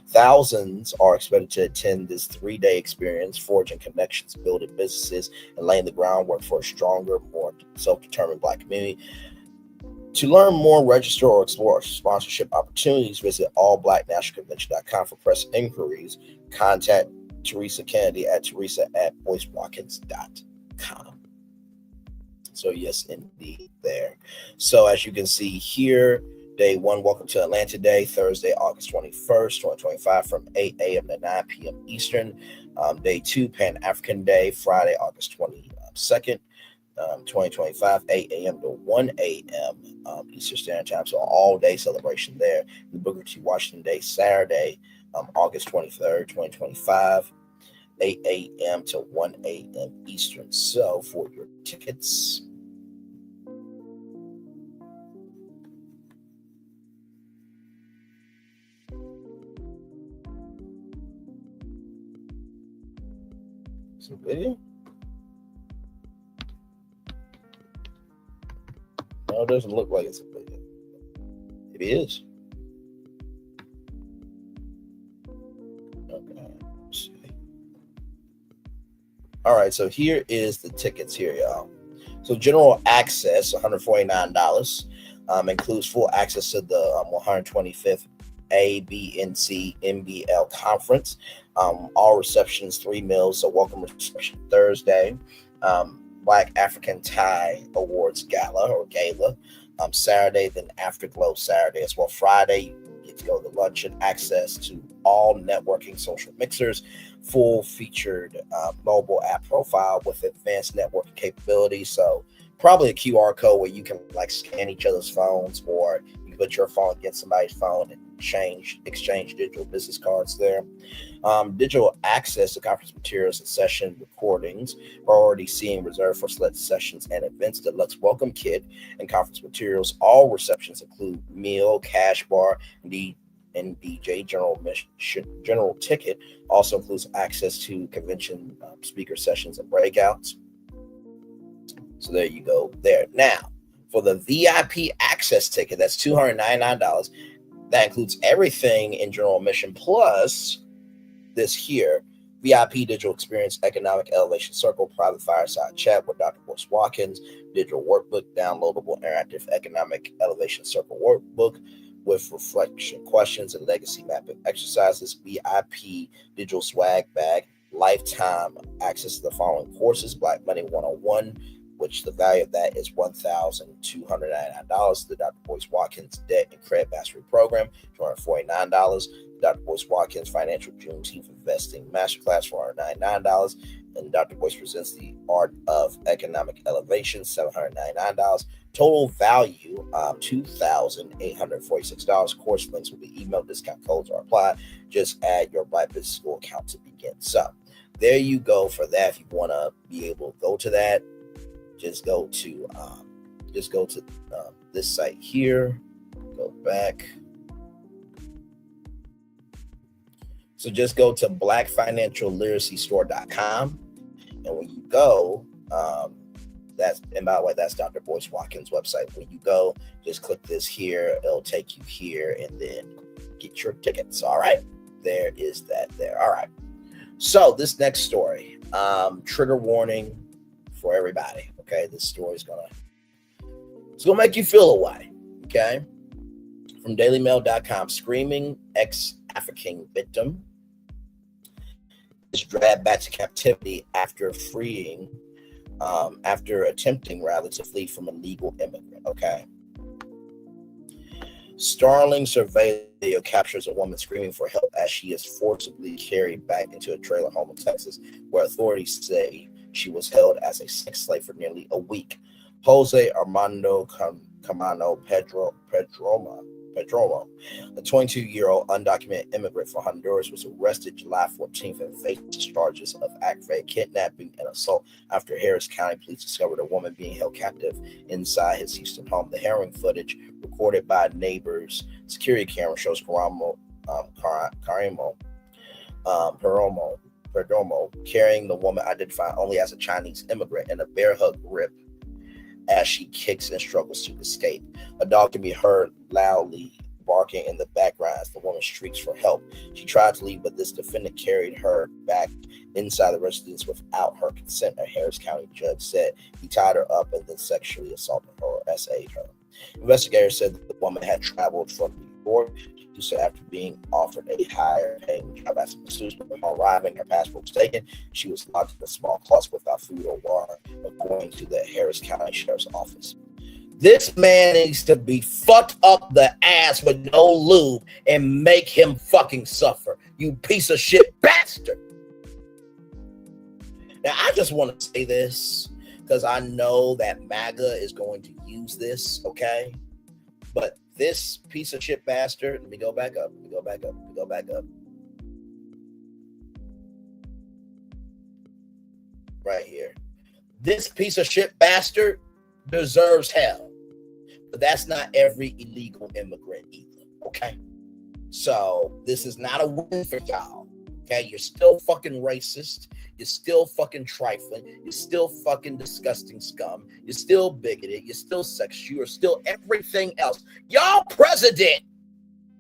Thousands are expected to attend this 3-day experience, forging connections, building businesses, and laying the groundwork for a stronger, more self-determined Black community. To learn more, register, or explore sponsorship opportunities, visit allblacknationalconvention.com. For press inquiries, contact Teresa Kennedy at teresa@boycewatkins.com. So yes, indeed there. So as you can see here, day one, welcome to Atlanta Day, Thursday, August 21st, 2025 from 8 a.m. to 9 p.m. Eastern. Day two, Pan-African Day, Friday, August 22nd, 2025, 8 a.m. to 1 a.m. Eastern Standard Time. So all day celebration there. The Booker T. Washington Day, Saturday, August 23rd, 2025. 8 a.m. to 1 a.m. Eastern. So for your tickets, some video. No, it doesn't look like it's a video. It is. All right, so here is the tickets here, y'all. So general access, $149, includes full access to the 125th ABNC NBL conference. All receptions, 3 meals. So welcome reception Thursday, Black African Thai Awards Gala or Gala. Saturday, then Afterglow Saturday as well. Friday, you get to go to luncheon, access to all networking social mixers, full featured mobile app profile with advanced networking capabilities. So probably a QR code where you can like scan each other's phones, or you can put your phone against somebody's phone and exchange digital business cards there. Digital access to conference materials and session recordings are already seeing reserved for select sessions and events. Deluxe welcome kit and conference materials. All receptions include meal, cash bar, and DJ general ticket. Also includes access to convention speaker sessions and breakouts. So there you go there. Now, for the VIP access ticket, that's $299. That includes everything in general admission plus this here VIP digital experience, economic elevation circle, private fireside chat with Dr. Boyce Watkins, digital workbook, downloadable interactive economic elevation circle workbook with reflection questions and legacy mapping exercises, VIP digital swag bag, lifetime access to the following courses: Black Money 101, which the value of that is $1,299. The Dr. Boyce Watkins Debt and Credit Mastery Program, $249. Dr. Boyce Watkins Financial Juneteenth Investing Masterclass, $499. And Dr. Boyce presents the Art of Economic Elevation, $799. Total value, $2,846. Course links will be emailed. Discount codes are applied. Just add your Black Business School account to begin. So there you go for that. If you want to be able to go to that, just go to this site here. Go back. So just go to blackfinancialliteracystore.com, and when you go, And by the way, that's Dr. Boyce Watkins' website. When you go, just click this here. It'll take you here, and then get your tickets. All right, there is that there. All right. So this next story, trigger warning for everybody. Okay, this story is gonna make you feel a way. Okay, from DailyMail.com, screaming ex-African victim is dragged back to captivity after attempting to flee from a legal immigrant. Okay. Startling surveillance video captures a woman screaming for help as she is forcibly carried back into a trailer home in Texas, where authorities say she was held as a sex slave for nearly a week. Jose Armando Camano Pedromo, a 22-year-old undocumented immigrant from Honduras, was arrested July 14th and faces charges of aggravated kidnapping and assault after Harris County police discovered a woman being held captive inside his Houston home. The harrowing footage, recorded by neighbors' security camera, shows Perdomo carrying the woman identified only as a Chinese immigrant in a bear hug grip as she kicks and struggles to escape. A dog can be heard loudly barking in the background as the woman shrieks for help. She tried to leave, but this defendant carried her back inside the residence without her consent. A Harris County judge said he tied her up and then sexually assaulted her or SA'd her. Investigators said that the woman had traveled from New York after being offered a higher paying job as a masseuse. Upon arriving, her passport was taken. She was locked in a small closet without food or water, according to the Harris County Sheriff's Office. This man needs to be fucked up the ass with no lube and make him fucking suffer. You piece of shit bastard. Now, I just want to say this because I know that MAGA is going to use this, okay? But this piece of shit bastard, let me go back up. Right here. This piece of shit bastard deserves hell. But that's not every illegal immigrant either, okay? So this is not a win for y'all, okay? You're still fucking racist. You're still fucking trifling. You're still fucking disgusting scum. You're still bigoted. You're still sexist. You are still everything else. Y'all president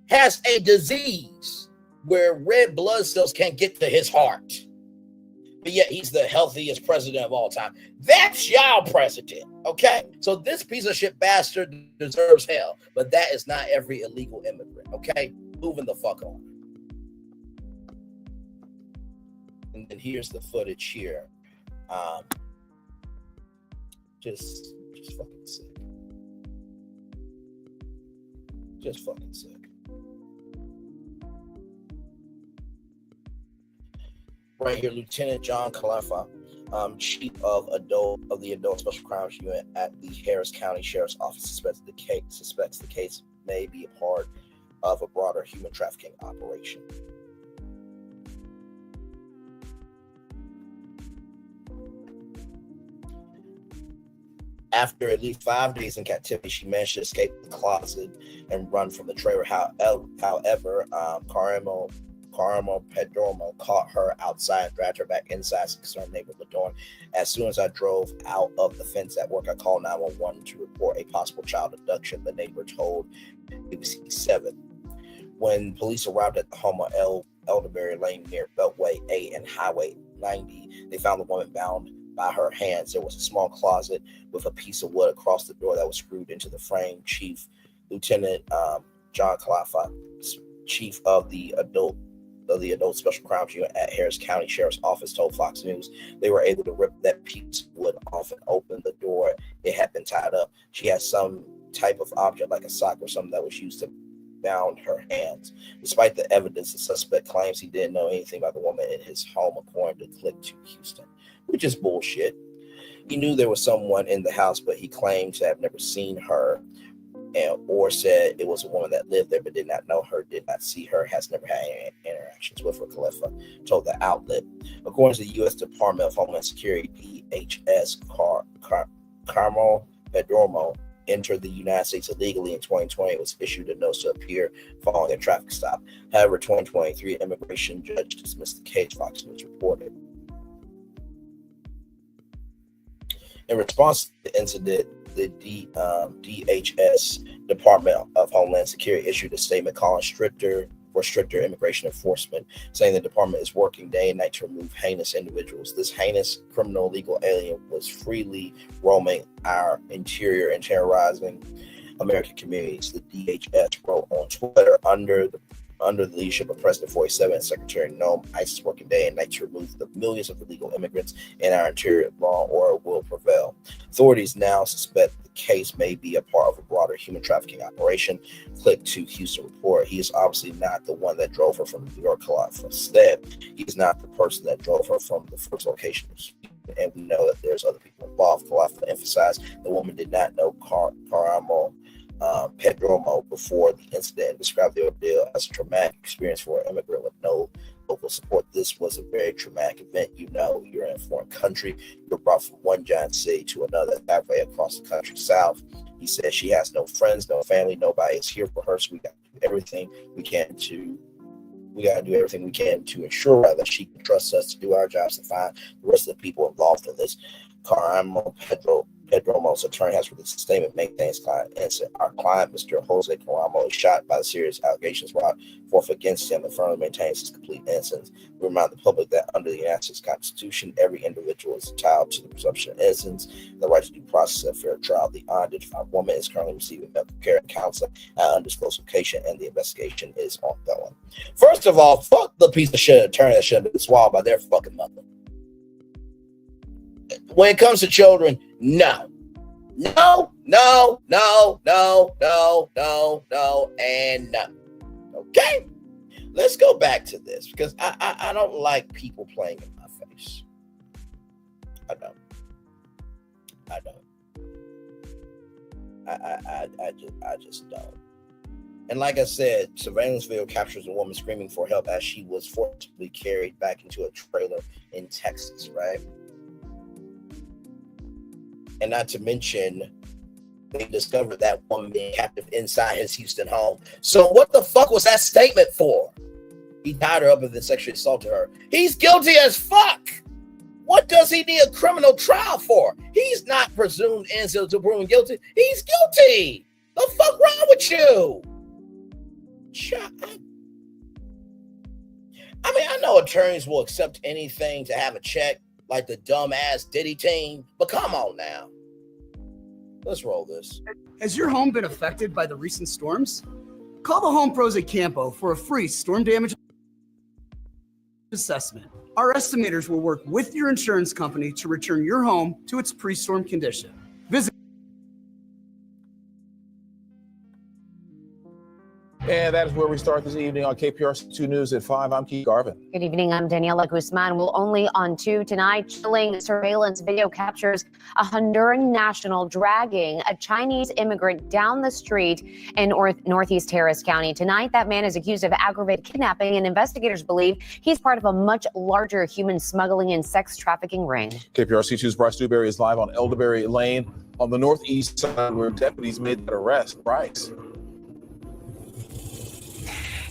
has a disease where red blood cells can't get to his heart. But yet he's the healthiest president of all time. That's y'all president, okay? So this piece of shit bastard deserves hell. But that is not every illegal immigrant, okay? Moving the fuck on. And then here's the footage here. Just fucking sick. Just fucking sick. Right here, Lieutenant John Khalifa, Chief of the Adult Special Crimes Unit at the Harris County Sheriff's Office, suspects the case may be a part of a broader human trafficking operation. After at least 5 days in captivity, she managed to escape the closet and run from the trailer. However, Carmo Pedromo caught her outside and dragged her back inside, concerned neighbor Ladorn. As soon as I drove out of the fence at work, I called 911 to report a possible child abduction, the neighbor told ABC 7. When police arrived at the home on Elderberry Lane near Beltway 8 and Highway 90, they found the woman bound by her hands. There was a small closet with a piece of wood across the door that was screwed into the frame. Chief Lieutenant John Khalifa, Chief of the Adult Special Crimes Unit at Harris County Sheriff's Office, told Fox News they were able to rip that piece of wood off and open the door. It had been tied up. She had some type of object like a sock or something that was used to bound her hands. Despite the evidence, the suspect claims he didn't know anything about the woman in his home, according to Click to Houston, which is bullshit. He knew there was someone in the house, but he claimed to have never seen her or said it was a woman that lived there but did not know her, did not see her, has never had any interactions with her, Khalifa told the outlet. According to the U.S. Department of Homeland Security, DHS, Carmo Pedromo entered the United States illegally in 2020. It was issued a notice to appear following a traffic stop. However, 2023 immigration judge dismissed the case, Fox News reported. In response to the incident, the DHS, Department of Homeland Security, issued a statement calling stricter immigration enforcement, saying the department is working day and night to remove heinous individuals. This heinous criminal illegal alien was freely roaming our interior and terrorizing American communities. The DHS wrote on Twitter, under the leadership of President 47 and Secretary Noam, ICE is working day and night to remove the millions of illegal immigrants in our interior. Law and order will prevail. Authorities now suspect the case may be a part of a broader human trafficking operation. Click to Houston report. He is obviously not the one that drove her from New York. Instead, he is not the person that drove her from the first location. And we know that there's other people involved. Kalaf emphasized the woman did not know Caramo Pedromo before the incident and described the ordeal as a traumatic experience for an immigrant with no local support. This was a very traumatic event. You know, you're in a foreign country. You're brought from one giant city to another, halfway across the country south. He said she has no friends, no family, nobody is here for her. So we got to do everything we can to ensure that she can trust us to do our jobs and find the rest of the people involved in this. Caramo Pedromo's attorney has released a statement making his client innocent. Our client, Mr. Jose Caramo, is shot by the serious allegations brought forth against him and firmly maintains his complete innocence. We remind the public that under the United States Constitution, every individual is entitled to the presumption of innocence, the right to due process and fair trial. The unidentified woman is currently receiving medical care and counseling at an undisclosed location, and the investigation is ongoing. First of all, fuck the piece of shit attorney that should have been swallowed by their fucking mother. When it comes to children, no, and no. Okay, let's go back to this because I don't like people playing in my face. I just don't. And like I said, surveillance video captures a woman screaming for help as she was forcibly carried back into a trailer in Texas, right? And not to mention, they discovered that woman being captive inside his Houston home. So what the fuck was that statement for? He tied her up and then sexually assaulted her. He's guilty as fuck. What does he need a criminal trial for? He's not presumed innocent until proven guilty. He's guilty. The fuck wrong with you? I mean, I know attorneys will accept anything to have a check, like the dumbass Diddy team, but come on now. Let's roll this. Has your home been affected by the recent storms? Call the Home Pros at Campo for a free storm damage assessment. Our estimators will work with your insurance company to return your home to its pre-storm condition. Visit. And that is where we start this evening on KPRC 2 News at 5. I'm Keith Garvin. Good evening. I'm Daniela Guzman. We'll only on 2 tonight. Chilling surveillance video captures a Honduran national dragging a Chinese immigrant down the street in Northeast Harris County. Tonight, that man is accused of aggravated kidnapping, and investigators believe he's part of a much larger human smuggling and sex trafficking ring. KPRC 2's Bryce Dewberry is live on Elderberry Lane on the northeast side where deputies made that arrest. Bryce.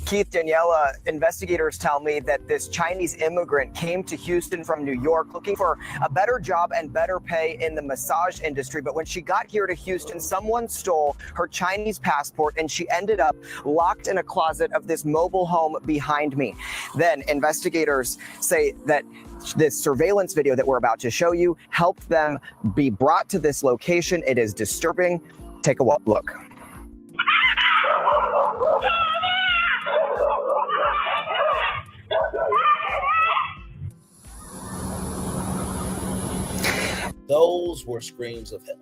Keith, Daniela, investigators tell me that this Chinese immigrant came to Houston from New York looking for a better job and better pay in the massage industry. But when she got here to Houston, someone stole her Chinese passport and she ended up locked in a closet of this mobile home behind me. Then investigators say that this surveillance video that we're about to show you helped them be brought to this location. It is disturbing. Take a look. Those were screams of hell.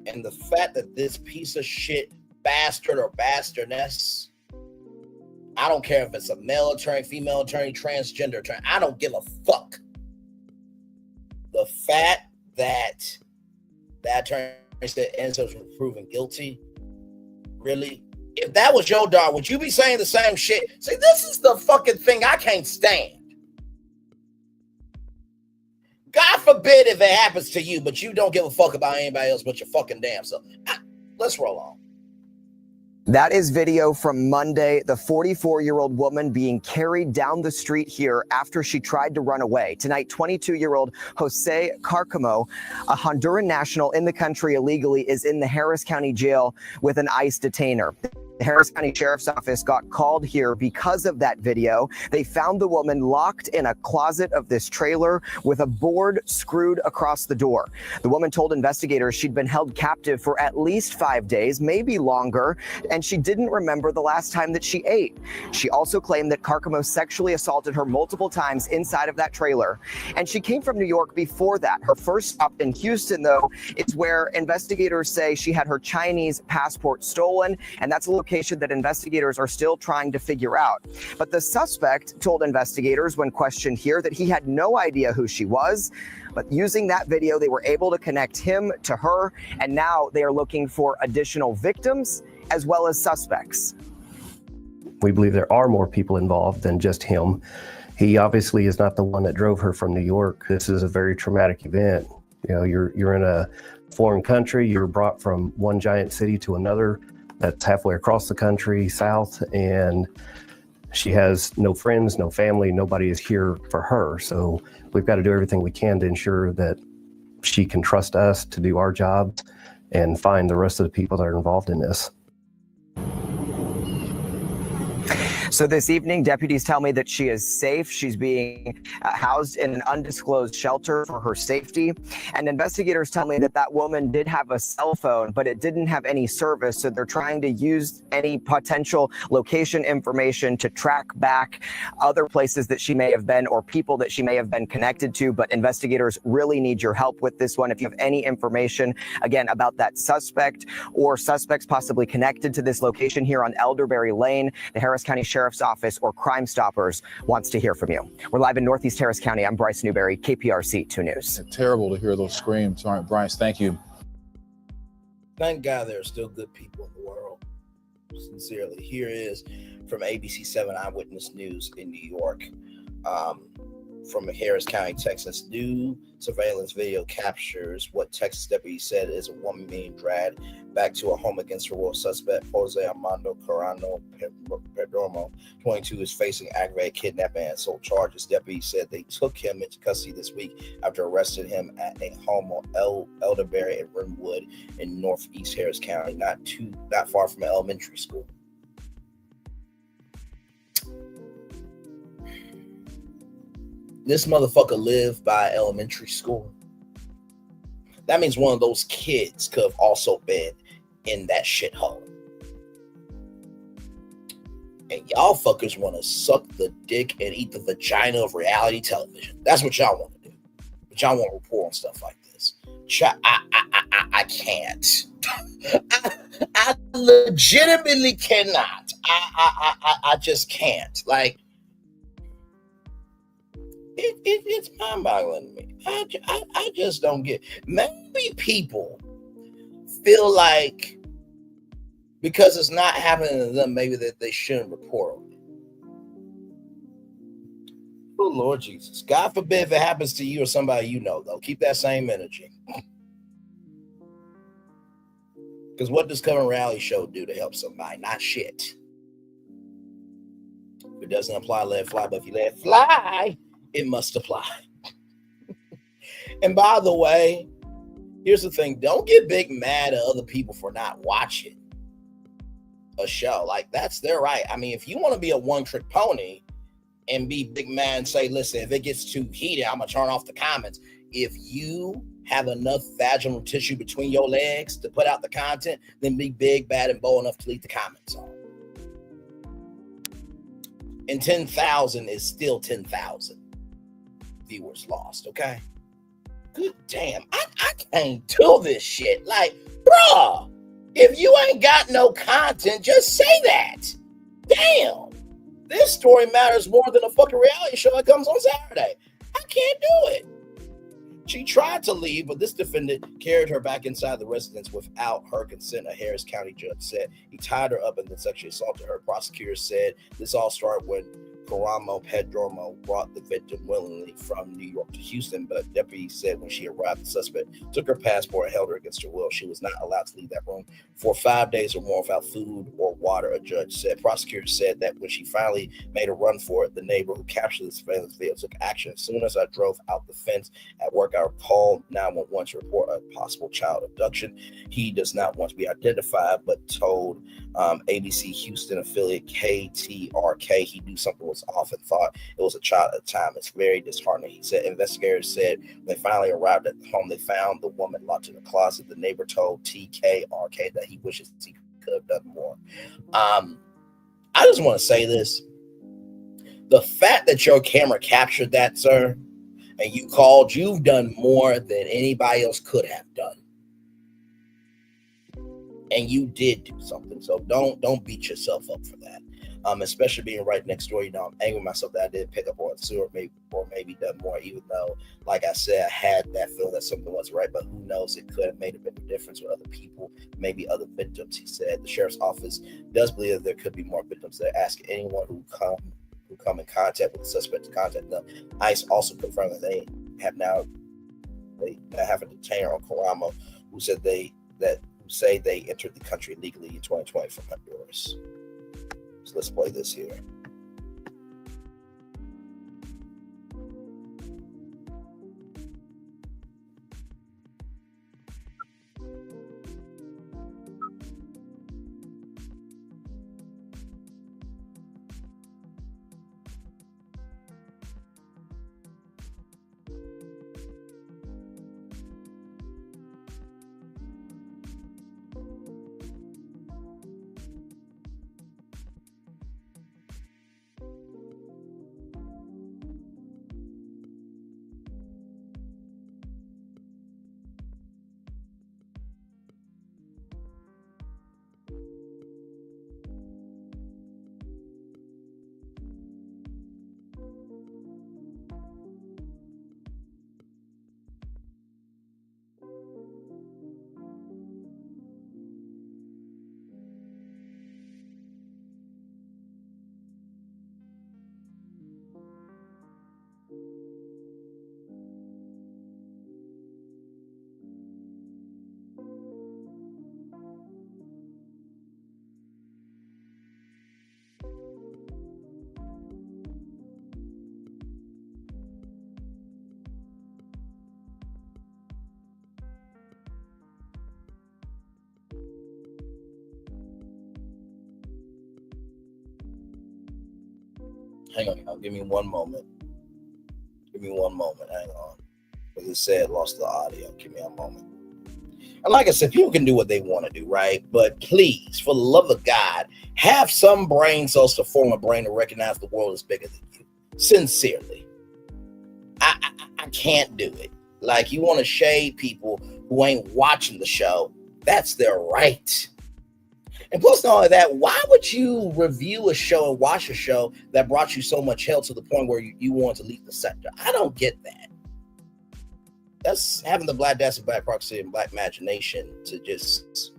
And the fact that this piece of shit bastard or bastardess, I don't care if it's a male attorney, female attorney, transgender attorney, I don't give a fuck. The fact that that attorney said innocent was proven guilty, really? If that was your dog, would you be saying the same shit? See, this is the fucking thing I can't stand. God forbid if it happens to you, but you don't give a fuck about anybody else but your fucking damn self. Let's roll on. That is video from Monday, the 44-year-old woman being carried down the street here after she tried to run away. Tonight, 22-year-old Jose Carcamo, a Honduran national in the country illegally, is in the Harris County Jail with an ICE detainer. The Harris County Sheriff's Office got called here because of that video. They found the woman locked in a closet of this trailer with a board screwed across the door. The woman told investigators she'd been held captive for at least 5 days, maybe longer, and she didn't remember the last time that she ate. She also claimed that Carcamo sexually assaulted her multiple times inside of that trailer. And she came from New York before that. Her first stop in Houston, though, is where investigators say she had her Chinese passport stolen, and that's a location that investigators are still trying to figure out. But the suspect told investigators when questioned here that he had no idea who she was. But using that video, they were able to connect him to her, and now they are looking for additional victims as well as suspects. We believe there are more people involved than just him. He obviously is not the one that drove her from New York. This is a very traumatic event. You know, you're in a foreign country, you're brought from one giant city to another that's halfway across the country south, and she has no friends, no family, nobody is here for her. So we've got to do everything we can to ensure that she can trust us to do our jobs and find the rest of the people that are involved in this. So this evening, deputies tell me that she is safe. She's being housed in an undisclosed shelter for her safety. And investigators tell me that that woman did have a cell phone, but it didn't have any service. So they're trying to use any potential location information to track back other places that she may have been or people that she may have been connected to. But investigators really need your help with this one. If you have any information, again, about that suspect or suspects possibly connected to this location here on Elderberry Lane, the Harris County Sheriff's Office or Crime Stoppers wants to hear from you. We're live in Northeast Harris County. I'm Bryce Newberry, KPRC 2 News. It's terrible to hear those screams. All right, Bryce, thank you. Thank God there are still good people in the world. Sincerely. Here is from ABC 7 Eyewitness News in New York. From Harris County, Texas. New surveillance video captures what Texas deputies said is a woman being dragged back to a home against her will. Suspect Jose Armando Carano Perdomo, 22, is facing aggravated kidnapping and assault charges. Deputies said they took him into custody this week after arresting him at a home on Elderberry and Rimwood in Northeast Harris County, not far from an elementary school. This motherfucker lived by elementary school. That means one of those kids could have also been in that shithole. And y'all fuckers want to suck the dick and eat the vagina of reality television. That's what y'all want to do. But y'all want to report on stuff like this. I can't. I legitimately cannot. I just can't. Like, it's mind-boggling to me. I just don't get. Maybe people feel like because it's not happening to them, maybe that they shouldn't report on it. Oh, Lord Jesus. God forbid if it happens to you or somebody you know, though. Keep that same energy. Because what does Cover Reality Show do to help somebody? Not shit. If it doesn't apply, let it fly. But if you let it fly, it must apply. And by the way, here's the thing. Don't get big mad at other people for not watching a show. Like, that's their right. I mean, if you want to be a one-trick pony and be big mad and say, listen, if it gets too heated, I'm going to turn off the comments. If you have enough vaginal tissue between your legs to put out the content, then be big, bad, and bold enough to leave the comments on. And 10,000 is still 10,000 viewers lost, okay? Good damn. I can't do this shit. Like, bruh, if you ain't got no content, just say that. Damn. This story matters more than a fucking reality show that comes on Saturday. I can't do it. She tried to leave, but this defendant carried her back inside the residence without her consent. A Harris County judge said he tied her up and then sexually assaulted her. Prosecutors said this all started when Caramo Pedromo brought the victim willingly from New York to Houston, but deputies said when she arrived, the suspect took her passport and held her against her will. She was not allowed to leave that room for 5 days or more without food or water, a judge said. Prosecutors said that when she finally made a run for it, the neighbor who captured the surveillance video took action. As soon as I drove out the fence at work, I called 911 to report a possible child abduction. He does not want to be identified, but told ABC Houston affiliate KTRK he knew something was off and thought it was a child at the time. It's very disheartening. He said investigators said when they finally arrived at the home, they found the woman locked in a closet. The neighbor told TKRK that he wishes he could have done more. I just want to say this. The fact that your camera captured that, sir, and you called, you've done more than anybody else could have done. And you did do something. So don't beat yourself up for that. Especially being right next door. You know, I'm angry with myself that I didn't pick up on it sooner, or maybe done more, even though, like I said, I had that feeling that something wasn't right, but who knows, it could have made a bigger difference with other people, maybe other victims, he said. The sheriff's office does believe that there could be more victims. They're asking anyone who come in contact with the suspect to contact them. ICE also confirmed that they have a detainer on Caramo who said they entered the country legally in 2020 from Honduras. So let's play this here. Hang on, y'all. Give me one moment. Hang on. Because it said lost the audio. Give me a moment. And like I said, people can do what they want to do, right? But please, for the love of God, have some brain cells to form a brain to recognize the world is bigger than you. Sincerely. I can't do it. Like, you want to shade people who ain't watching the show. That's their right. And plus all of that, why would you review a show and watch a show that brought you so much hell to the point where you want to leave the sector? I don't get that. That's having the black audacity, black proxy, and black imagination to just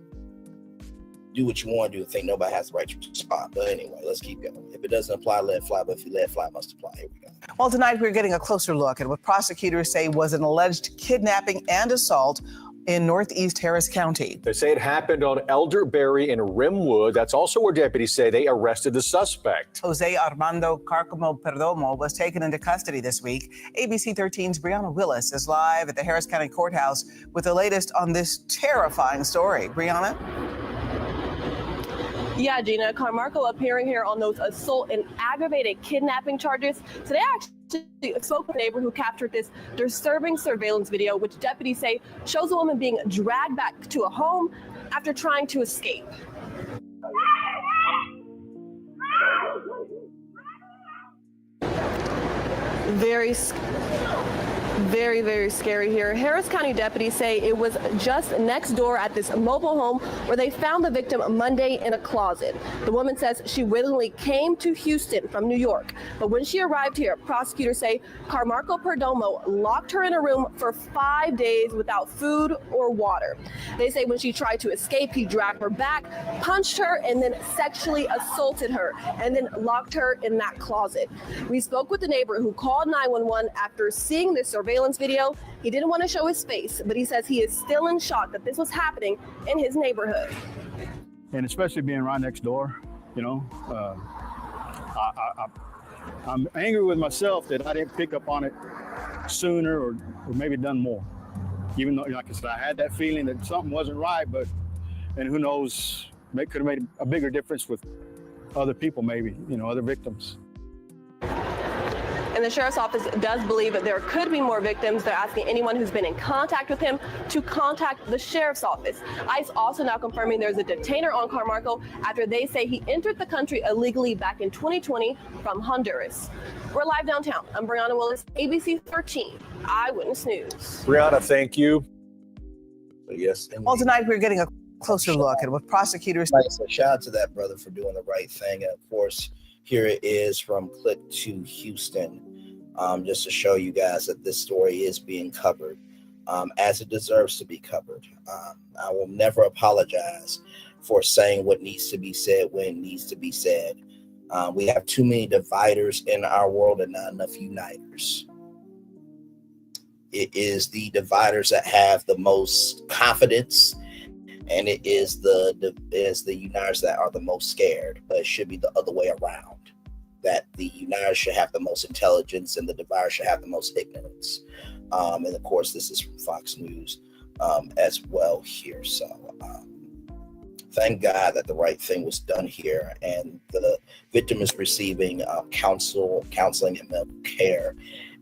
do what you want to do and think nobody has the right to respond. But anyway, let's keep going. If it doesn't apply, let it fly. But if you let it fly, it must apply. Here we go. Well, tonight we're getting a closer look at what prosecutors say was an alleged kidnapping and assault in Northeast Harris County. They say it happened on Elderberry and Rimwood. That's also where deputies say they arrested the suspect. Jose Armando Carcamo Perdomo was taken into custody this week. ABC 13's Brianna Willis is live at the Harris County Courthouse with the latest on this terrifying story. Brianna? Yeah, Gina, Carmarco appearing here on those assault and aggravated kidnapping charges. Today, I actually spoke with a neighbor who captured this disturbing surveillance video, which deputies say shows a woman being dragged back to a home after trying to escape. Very, very scary here. Harris County deputies say it was just next door at this mobile home where they found the victim Monday in a closet. The woman says she willingly came to Houston from New York, but when she arrived here, prosecutors say Carmarco Perdomo locked her in a room for 5 days without food or water. They say when she tried to escape, he dragged her back, punched her, and then sexually assaulted her, and then locked her in that closet. We spoke with the neighbor who called 911 after seeing this surveillance video. He didn't want to show his face, but he says he is still in shock that this was happening in his neighborhood. And especially being right next door, you know, I'm angry with myself that I didn't pick up on it sooner or maybe done more. Even though, like I said, I had that feeling that something wasn't right, and who knows, could have made a bigger difference with other people, maybe, you know, other victims. And the sheriff's office does believe that there could be more victims. They're asking anyone who's been in contact with him to contact the sheriff's office. ICE also now confirming there's a detainer on Carmarco after they say he entered the country illegally back in 2020 from Honduras. We're live downtown. I'm Brianna Willis, ABC 13 Eyewitness News. Brianna, thank you. Yes. Well, tonight we're getting a closer look at what prosecutors. Shout out to that brother for doing the right thing. And of course, here it is from Click to Houston, just to show you guys that this story is being covered as it deserves to be covered. I will never apologize for saying what needs to be said when it needs to be said. We have too many dividers in our world and not enough uniters. It is the dividers that have the most confidence, and it is the uniters that are the most scared. But it should be the other way around, that the uniters should have the most intelligence and the dividers should have the most ignorance. And of course, this is from Fox News as well here. So thank God that the right thing was done here, and the victim is receiving counseling, and medical care.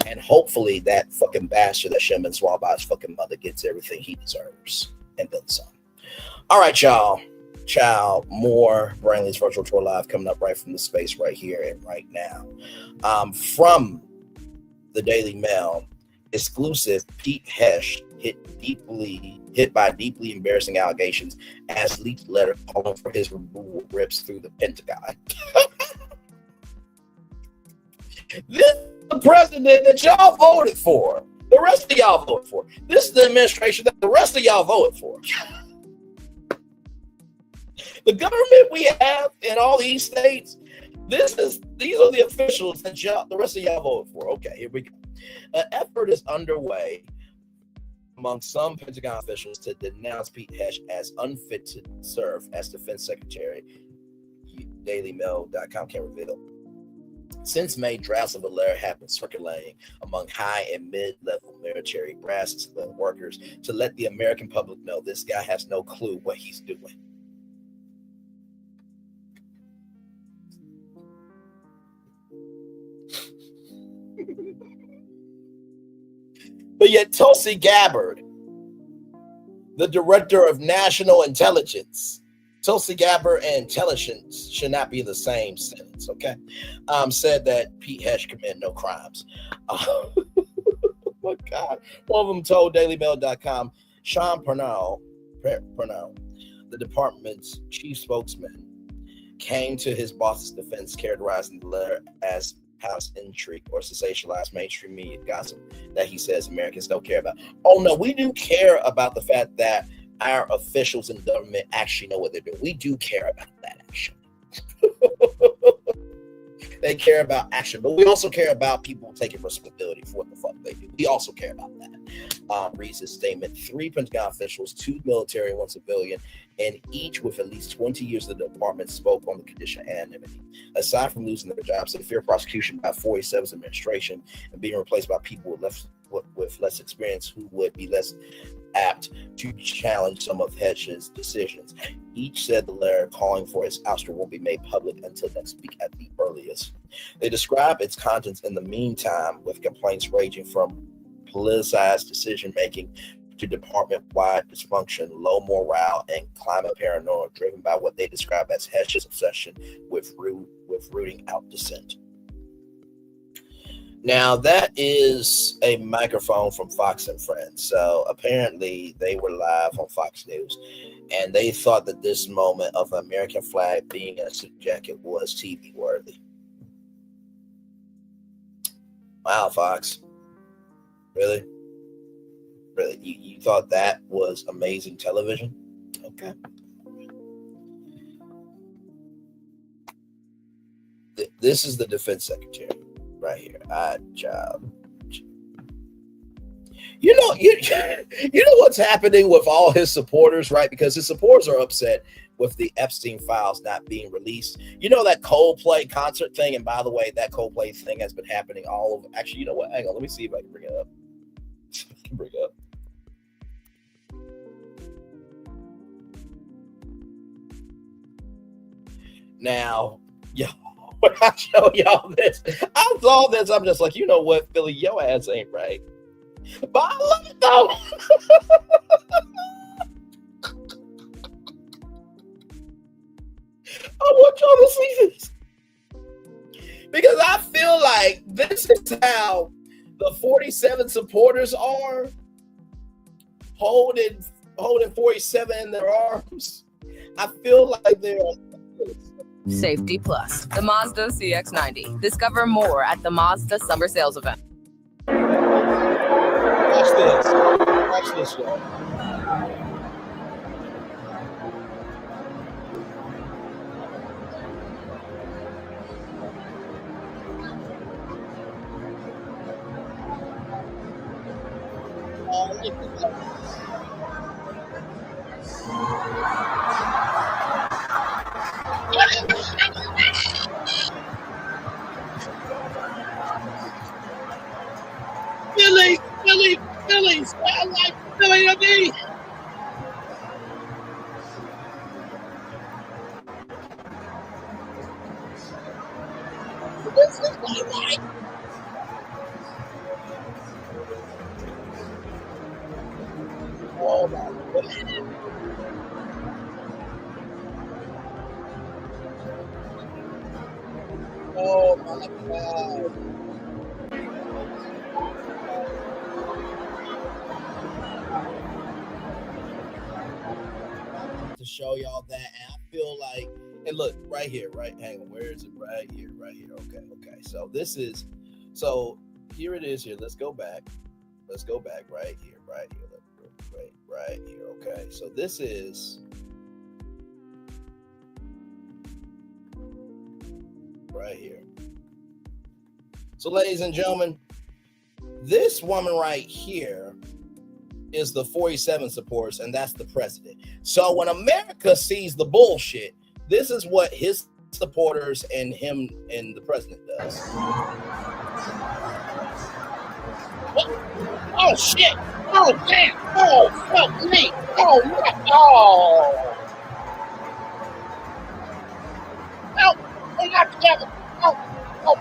And hopefully that fucking bastard that should have been swallowed by his fucking mother gets everything he deserves and then some. All right, y'all. More Braylon Lee's Virtual Tour Live coming up right from the space right here and right now. From the Daily Mail, exclusive: Pete Hesh hit by deeply embarrassing allegations as leaked letter calling for his removal rips through the Pentagon. This is the president that y'all voted for. The rest of y'all voted for. This is the administration that the rest of y'all voted for. The government we have in all these states, these are the officials that the rest of y'all voted for. Okay, here we go. An effort is underway among some Pentagon officials to denounce Pete Hesh as unfit to serve as defense secretary. DailyMail.com can reveal. Since May, drafts of a letter have been circulating among high and mid-level military brass and civilian workers to let the American public know this guy has no clue what he's doing. But yet Tulsi Gabbard, the director of national intelligence, Tulsi Gabbard and intelligence should not be in the same sentence, okay? Said that Pete Hesh committed no crimes. Oh my God. One of them told DailyMail.com, Sean Purnell, the department's chief spokesman, came to his boss's defense, characterizing the letter as house intrigue or sensationalized mainstream media gossip that he says Americans don't care about. Oh no, we do care about the fact that our officials in government actually know what they're doing. We do care about that action. They care about action, but we also care about people taking responsibility for what the fuck they do. We also care about that. Reads his statement. 3 Pentagon officials, 2 military, 1 civilian, and each with at least 20 years of the department spoke on the condition of anonymity. Aside from losing their jobs, they fear prosecution by 47's administration and being replaced by people with less experience who would be less apt to challenge some of Hesh's decisions. Each said the letter calling for his ouster won't be made public until next week at the earliest. They describe its contents in the meantime, with complaints ranging from politicized decision-making to department-wide dysfunction, low morale, and climate paranoia driven by what they describe as Hesh's obsession with rooting out dissent. Now, that is a microphone from Fox and Friends. So apparently they were live on Fox News, and they thought that this moment of an American flag being in a suit jacket was TV worthy. Wow, Fox. Really? Really? You thought that was amazing television? Okay. This is the defense secretary right here. Job. You know what's happening with all his supporters, right? Because his supporters are upset with the Epstein files not being released. You know that Coldplay concert thing, and by the way, that Coldplay thing has been happening all over. Actually, you know what? Hang on, let me see if I can bring it up. Now, when I show y'all this, I saw this. I'm just like, you know what, Philly, your ass ain't right. But I love it though. I want y'all to see this because I feel like this is how the 47 supporters are holding 47 in their arms. I feel like they're Safety Plus, the Mazda CX-90. Discover more at the Mazda Summer Sales Event. Watch this. Watch this, y'all. Philly, sound like Philly to me. This is my life. Oh my God. Oh my God. To show y'all that, and I feel like, and look right here, right, hang on, where is it? Right here. Okay, so this is, so here it is here. Let's go back right here, right here. Okay, so this is right here. So ladies and gentlemen, this woman right here is the 47 supporters, and that's the president. So when America sees the bullshit, this is what his supporters and him and the president does. Oh shit! Oh damn! Oh fuck me! Oh my! Oh! Help! We're not together! Oh! Oh!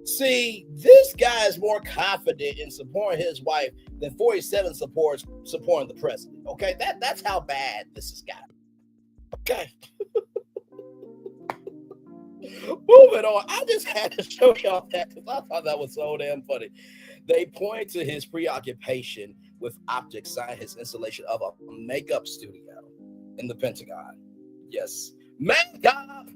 See, this guy is more confident in supporting his wife than 47 supporting the president. Okay, that's how bad this has got. Okay. Moving on. I just had to show y'all that because I thought that was so damn funny. They point to his preoccupation with optics, sign his installation of a makeup studio in the Pentagon. Yes, makeup.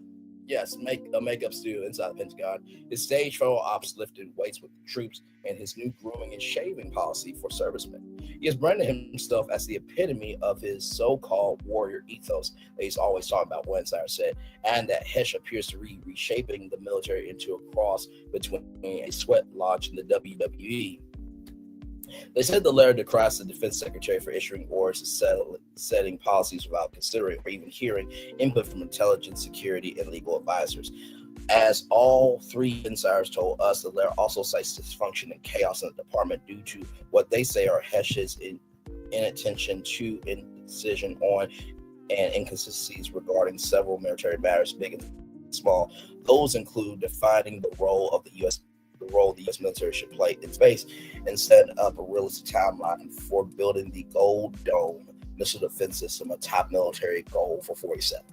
Yes, make a makeup studio inside the Pentagon. His stage photo ops lifting weights with the troops, and his new grooming and shaving policy for servicemen. He has branded himself as the epitome of his so-called warrior ethos that he's always talking about, one insider said, and that Hesh appears to be reshaping the military into a cross between a sweat lodge and the WWE. They said the letter decries the defense secretary for issuing orders and setting policies without considering or even hearing input from intelligence, security, and legal advisors. As all three insiders told us, the letter also cites dysfunction and chaos in the department due to what they say are Hesh's inattention to indecision on and inconsistencies regarding several military matters, big and small. Those include defining the role the U.S. military should play in space and set up a realistic timeline for building the Gold Dome missile defense system, a top military goal for 47.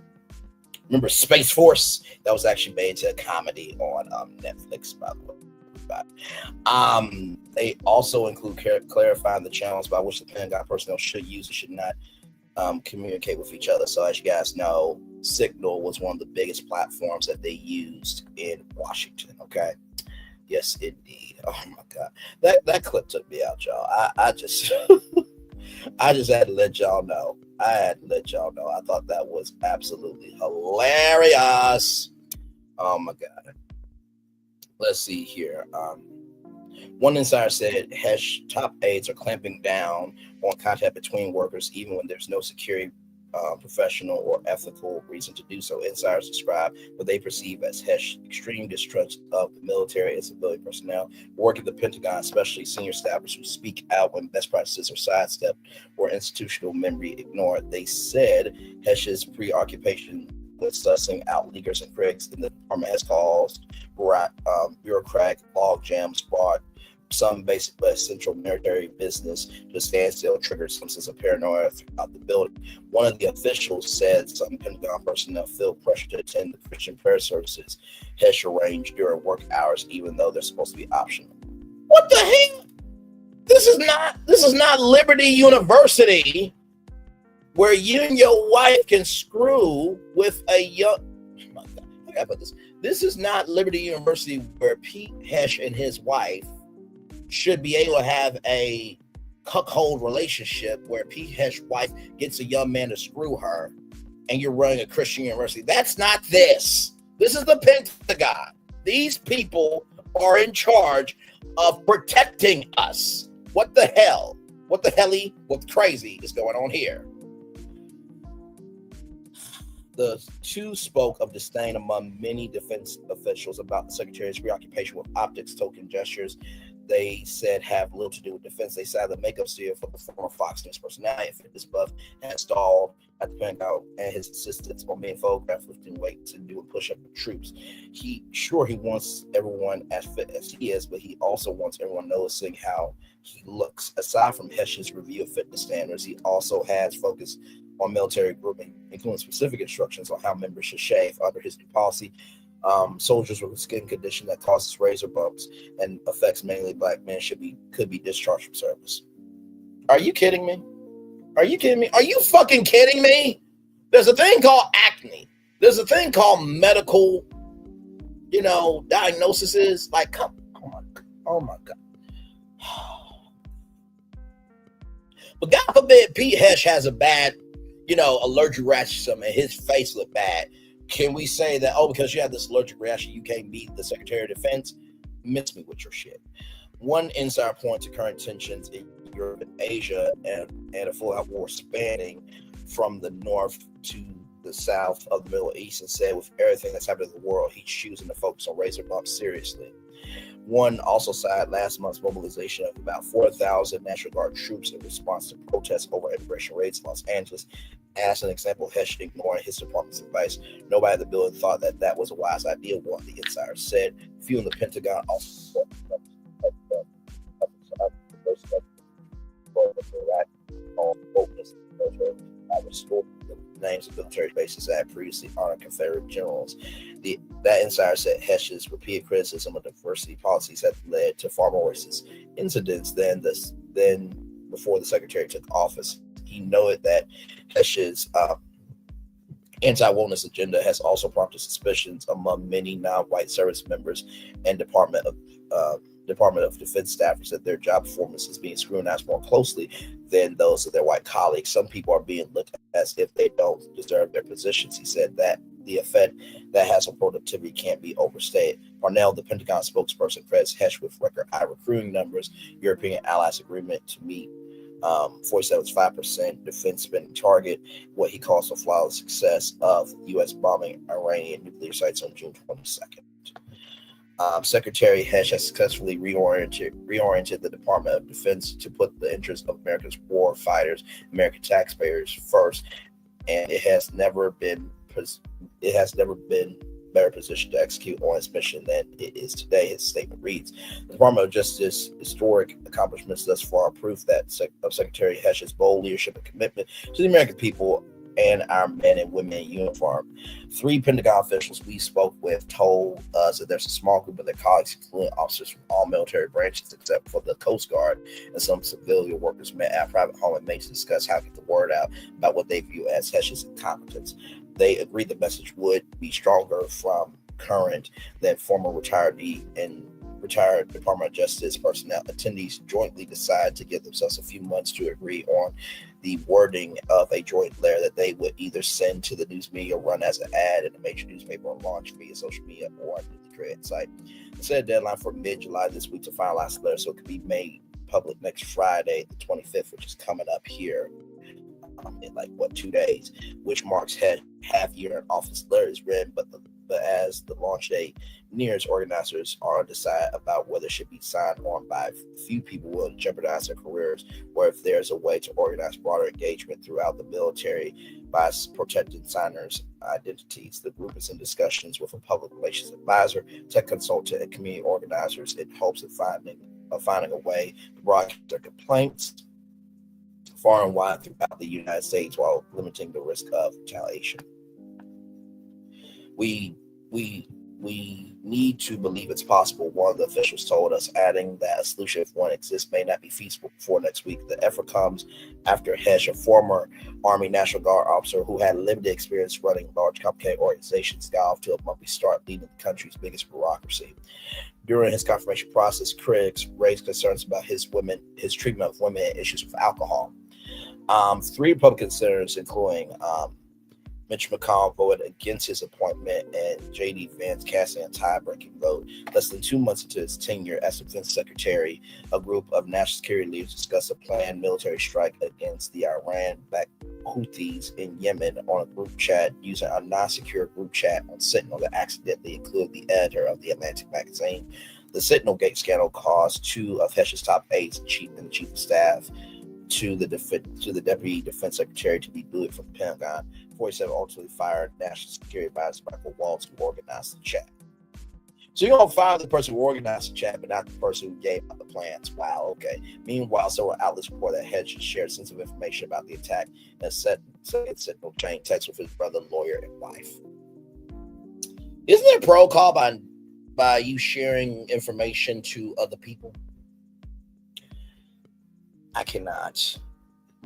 Remember Space Force? That was actually made into a comedy on Netflix, by the way. They also include clarifying the channels by which the Pentagon personnel should use and should not communicate with each other. So as you guys know, Signal was one of the biggest platforms that they used in Washington. Okay. Yes, indeed. Oh my God. That clip took me out, y'all. I just I just had to let y'all know. I thought that was absolutely hilarious. Oh my God. Let's see here. One insider said HESH top aides are clamping down on contact between workers, even when there's no security, professional, or ethical reason to do so. Insiders describe what they perceive as HESH extreme distrust of the military and civilian personnel working at the Pentagon, especially senior staffers who speak out when best practices are sidestepped or institutional memory ignored. They said HESH's preoccupation with sussing out leakers and critics in the department has caused bureaucratic log jams, brought some basic but essential military business to standstill, triggered some sense of paranoia throughout the building. One of the officials said some Pentagon personnel feel pressure to attend the Christian prayer services HESH arranged during work hours, even though they're supposed to be optional. What the hell? This is not Liberty University, where you and your wife can screw with a young. Oh my God, I gotta put this. This is not Liberty University, where Pete HESH and his wife should be able to have a cuckold relationship, where Pete HESH's wife gets a young man to screw her, and you're running a Christian university. That's not this. This is the Pentagon. These people are in charge of protecting us. What the hell? What crazy is going on here? The two spoke of disdain among many defense officials about the secretary's preoccupation with optics, token gestures. They said have little to do with defense. They cited the makeup studio for the former Fox News personality, fitness buff, and installed at the Pentagon, and his assistants on being photographed lifting weights and doing push-up with troops. He wants everyone as fit as he is, but he also wants everyone noticing how he looks. Aside from HESH's review of fitness standards, he also has focused on military grooming, including specific instructions on how members should shave. Under his new policy, soldiers with a skin condition that causes razor bumps and affects mainly black men could be discharged from service. Are you kidding me? Are you kidding me? Are you fucking kidding me? There's a thing called acne. There's a thing called medical, diagnoses. Like, come on. Oh my God. But God forbid Pete HESH has a bad, allergic rash or something, and his face look bad. Can we say that, because you have this allergic reaction, you can't be the Secretary of Defense? Miss me with your shit. One insider point to current tensions in Europe and Asia and a full-out war spanning from the north to the south of the Middle East, and said with everything that's happening in the world, he's choosing to focus on razor bumps seriously. One also cited last month's mobilization of about 4,000 National Guard troops in response to protests over immigration raids in Los Angeles as an example of HESH ignoring his department's advice. Nobody in the building thought that was a wise idea, one of the insiders said. Few in the Pentagon also restored the names of military bases that had previously honored Confederate generals. That insider said HESH's repeated criticism of diversity policies had led to far more racist incidents than before the secretary took office. He noted that HESH's anti-wokeness agenda has also prompted suspicions among many non-white service members and Department of Defense staffers that their job performance is being scrutinized more closely than those of their white colleagues. Some people are being looked at as if they don't deserve their positions. He said that the effect that has on productivity can't be overstated. Parnell, the Pentagon spokesperson, credits HESH with record high recruiting numbers, European allies agreement to meet 47.5% defense spending target, what he calls the flawless success of U.S. bombing Iranian nuclear sites on June 22nd. Secretary HESH has successfully reoriented the Department of Defense to put the interests of America's war fighters, American taxpayers first, and it has never been better positioned to execute on its mission than it is today. His statement reads, the Department of Justice historic accomplishments thus far are proof that of Secretary HESH's bold leadership and commitment to the American people and our men and women in uniform. 3 Pentagon officials we spoke with told us that there's a small group of their colleagues, including officers from all military branches except for the Coast Guard, and some civilian workers met at a private home in May to discuss how to get the word out about what they view as Hesch's incompetence. They agreed the message would be stronger from current than former retiree and retired Department of Justice personnel. Attendees jointly decided to give themselves a few months to agree on the wording of a joint letter that they would either send to the news media or run as an ad in a major newspaper or launch via social media or on the created site. They set a deadline for mid-July this week to finalize the letter so it could be made public next Friday, the 25th, which is coming up here in 2 days, which marks half year in office. The letter is written, but as the launch date nears, organizers are undecided about whether it should be signed on by a few people willing to jeopardize their careers, or if there's a way to organize broader engagement throughout the military by protecting signers' identities. The group is in discussions with a public relations advisor, tech consultant, and community organizers in hopes of finding a way to broadcast their complaints far and wide throughout the United States while limiting the risk of retaliation. We need to believe it's possible, one of the officials told us, adding that a solution, if one exists, may not be feasible before next week. The effort comes after Hesch, a former Army National Guard officer who had limited experience running large, complicated organizations, got off to a bumpy start leading the country's biggest bureaucracy. During his confirmation process, critics raised concerns about his treatment of women and issues with alcohol. 3 Republican senators, including Mitch McConnell, voted against his appointment, and J.D. Vance casting a tie-breaking vote. Less than 2 months into his tenure as defense secretary, a group of national security leaders discussed a planned military strike against the Iran-backed Houthis in Yemen on a group chat using a non-secure group chat on Sentinel that accidentally included the editor of The Atlantic magazine. The Sentinel Gate scandal caused 2 of Hesch's top aides and the chief of staff to the deputy defense secretary to be booted from the Pentagon. 47 ultimately fired National Security Advisor Michael Waltz, who organized the chat. So you're going to fire the person who organized the chat, but not the person who gave out the plans. Wow, okay. Meanwhile, several outlets report that Hedge shared sensitive information about the attack and Sentinel chain text with his brother, lawyer, and wife. Isn't there a protocol by you sharing information to other people? I cannot.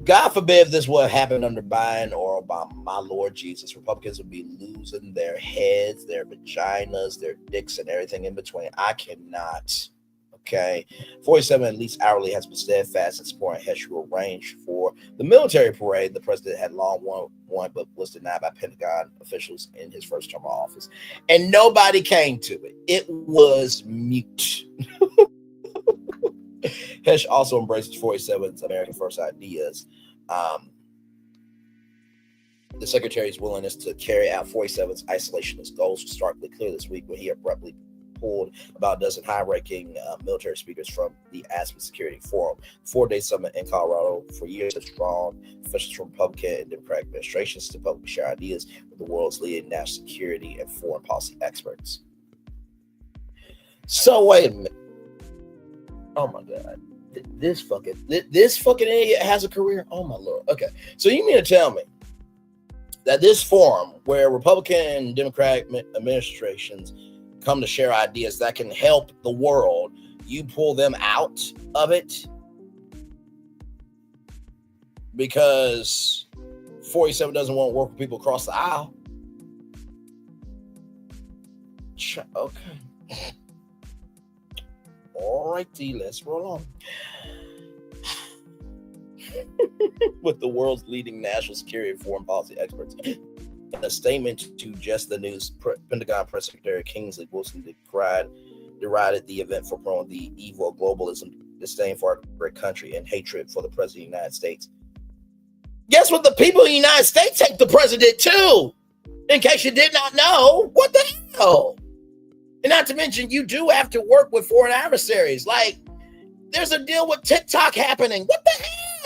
God forbid if this would happen under Biden or Obama, my Lord Jesus, Republicans would be losing their heads, their vaginas, their dicks, and everything in between. I cannot. Okay. 47 at least hourly has been steadfast in supporting Hesch, who arranged for the military parade the president had long wanted, but was denied by Pentagon officials in his first term of office. And nobody came to it. It was mute. Hesch also embraced 47's American First ideas. The secretary's willingness to carry out 47's isolationist goals was starkly clear this week when he abruptly pulled about a dozen high-ranking military speakers from the Aspen Security Forum. 4-day summit in Colorado for years has drawn officials from Republican and Democratic administrations to publicly share ideas with the world's leading national security and foreign policy experts. So wait a minute. Oh my God. This fucking idiot has a career. Oh my Lord. Okay. So you mean to tell me that this forum where Republican and Democratic administrations come to share ideas that can help the world, you pull them out of it because 47 doesn't want to work with people across the aisle? Okay. All righty, let's roll on. With the world's leading national security and foreign policy experts. In a statement to Just the News, Pentagon Press Secretary Kingsley Wilson derided the event for promoting the evil of globalism, disdain for our great country, and hatred for the President of the United States. Guess what? The people of the United States hate the president too. In case you did not know, what the hell? And not to mention, you do have to work with foreign adversaries. Like, there's a deal with TikTok happening. What the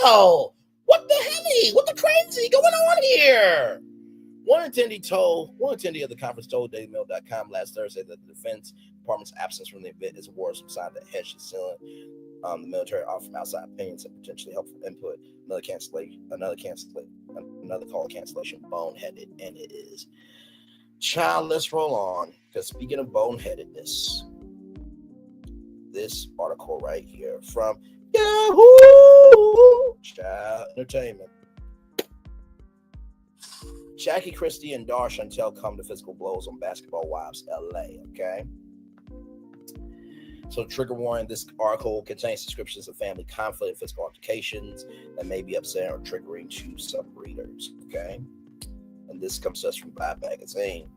hell? What the hell? What the crazy going on here? One attendee of the conference told DailyMail.com last Thursday that the Defense Department's absence from the event is a worrisome sign that Hesch is sealing the military off from outside opinions and potentially helpful input. Another cancellation another call cancellation, boneheaded, and it is. Child, let's roll on. Because speaking of boneheadedness, this article right here from Yahoo! Child Entertainment. Jackie, Christie, and Dar Chantel come to physical blows on Basketball Wives LA, okay? So trigger warning, this article contains descriptions of family conflict and physical altercations that may be upsetting or triggering to some readers, okay? And this comes to us from Vibe Magazine.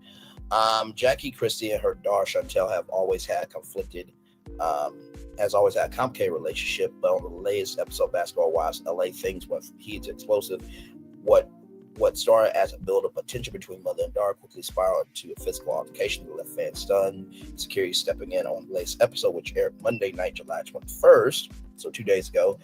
Jackie, Christie, and her daughter Chantel have always had a complicated relationship, but on the latest episode of Basketball Wives LA, things went from heated to explosive. What started as a build-up of tension between mother and daughter quickly spiraled into a physical altercation that left fans stunned. Security stepping in on the latest episode, which aired Monday night, July 21st, so 2 days ago.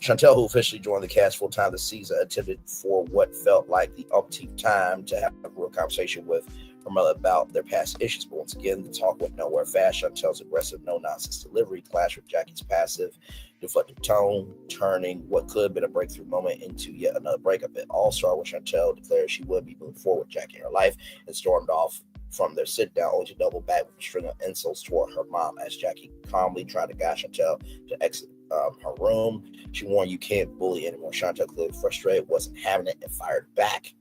Chantel, who officially joined the cast full-time this season, attempted for what felt like the umpteenth time to have a real conversation with her mother about their past issues. But once again, the talk went nowhere fast. Chantel's aggressive, no-nonsense delivery clashed with Jackie's passive, deflective tone, turning what could have been a breakthrough moment into yet another breakup. It all started when Chantel declared she would be moving forward with Jackie in her life and stormed off from their sit-down, only to double back with a string of insults toward her mom as Jackie calmly tried to guide Chantel to exit her room. She warned, "You can't bully anymore." Chantel, clearly frustrated, wasn't having it and fired back,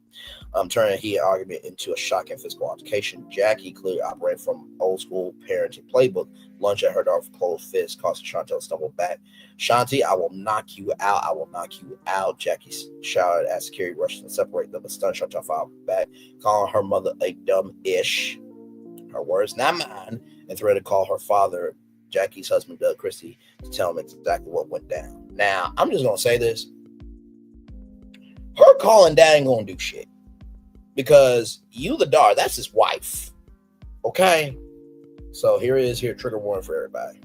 turning a heated argument into a shocking physical altercation. Jackie, clearly operating from old school parenting playbook, lunged at her daughter with closed fist, causing Chantel to stumble back. "Shanti, I will knock you out. I will knock you out," Jackie shouted as security rushed to separate them, but stunned Chantel fired back, calling her mother a dumb-ish, her words, not mine, and threatened to call her father, Jackie's husband, Doug Christie, to tell him exactly what went down. Now, I'm just going to say this. Her calling dad ain't going to do shit. Because you, the daughter, that's his wife. Okay? So here trigger warning for everybody.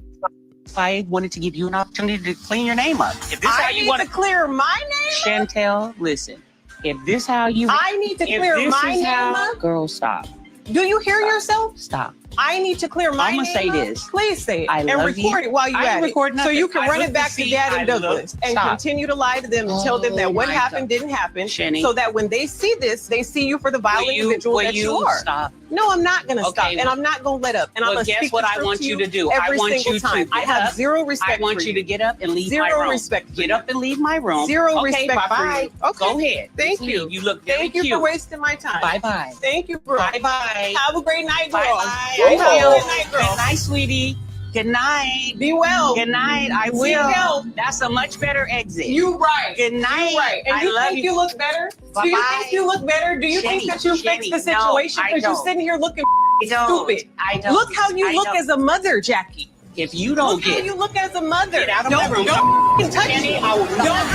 I wanted to give you an opportunity to clean your name up. If this I how you need want to clear my name up? Chantel, listen. If this how you I need to clear my name up? Girl, stop. Do you hear yourself? Stop. I need to clear my name I'ma say up? this. Please say it. I and love record you. it while you're I at ain't it. recording So nothing. you can I run look it back to to see. Dad I and look. Douglas and Stop. continue to lie to them and tell them that Oh what my happened God. didn't happen. Shenny. So that when they see this, they see you for the violent individual that you are. Stop? No, I'm not going to stop. Okay. And I'm not going to let up. And I'm Well, going to guess speak what the I truth want to you to do? every I want single you to time. I get have up. zero respect I want for you to get up and leave Zero my room. respect for Get you. up and leave my room. Zero Okay, respect for bye-bye. you. Okay. Go ahead. Thank Just you. leave. You look very Thank you cute. for wasting my time. Bye-bye. Thank you, bro. Bye-bye. Have a great night, girl. Bye-bye. Have a good night, girl. Good night, sweetie. Good night. Be well. Good night. I Seek will. help. That's a much better exit. You right. Good night. You right. And I you love think you. you look better? Bye-bye. Do you think you look better? Do you think that you fixed the situation? Because you're sitting here looking stupid. I don't. Look how you I look don't. as a mother, Jackie. If you don't Look how get you look as a mother. Get out of my room. Don't touch Jenny, me. I will Don't.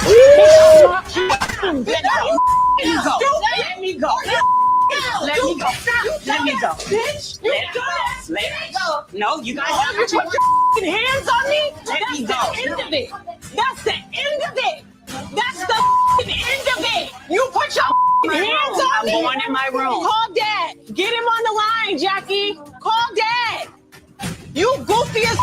Let me go. Let me go. Let me go. Bitch. Let me go. No, you guys You put your hands on me? Let me That's go. the end of it. That's the end of it. That's the end of it. You put your hands on I'm me? going in my room. Call Dad. Get him on the line, Jackie. Call Dad. You goofy as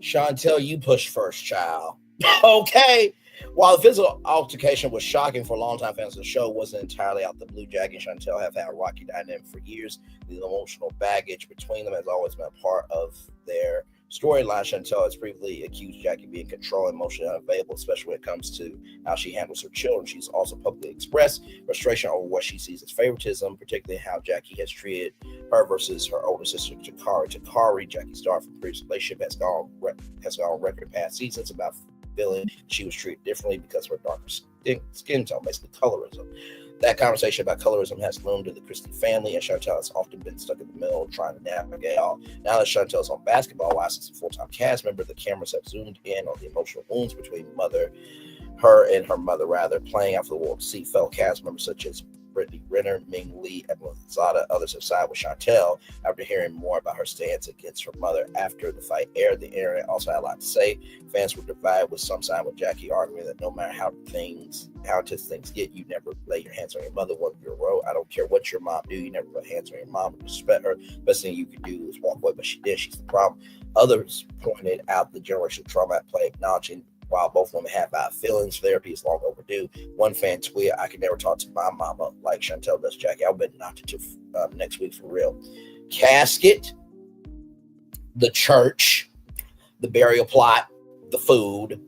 Chantel, you push first, child. Okay. While the physical altercation was shocking for longtime fans of the show, it wasn't entirely out the blue. Jackie and Chantel have had a rocky dynamic for years. The emotional baggage between them has always been a part of their storyline. Chantel has previously accused Jackie of being controlling, emotionally unavailable, especially when it comes to how she handles her children. She's also publicly expressed frustration over what she sees as favoritism, particularly how Jackie has treated her versus her older sister, Takari. Jackie's daughter from previous relationship has gone on record in past seasons about feeling she was treated differently because of her darker skin tone, basically colorism. That conversation about colorism has loomed in the Christie family, and Chantel has often been stuck in the middle trying to navigate all. Now that Chantel's on Basketball Wives as a full-time cast member, the cameras have zoomed in on the emotional wounds between her and her mother, playing out for the world to see. Fellow cast members such as Brittany Renner, Ming Lee, and Zada, others have sided with Chantel after hearing more about her stance against her mother after the fight aired. The internet also had a lot to say. Fans were divided, with some side with Jackie arguing that no matter how intense things get, you never lay your hands on your mother. What your role? I don't care what your mom do. You never lay hands on your mom. Respect her. Best thing you could do is walk away, but she did. She's the problem. Others pointed out the generational trauma at play, acknowledging While both women have valid feelings, therapy is long overdue. One fan tweeted, "I can never talk to my mama like Chantel does Jackie. I'll bet not to next week for real." Casket, the church, the burial plot, the food,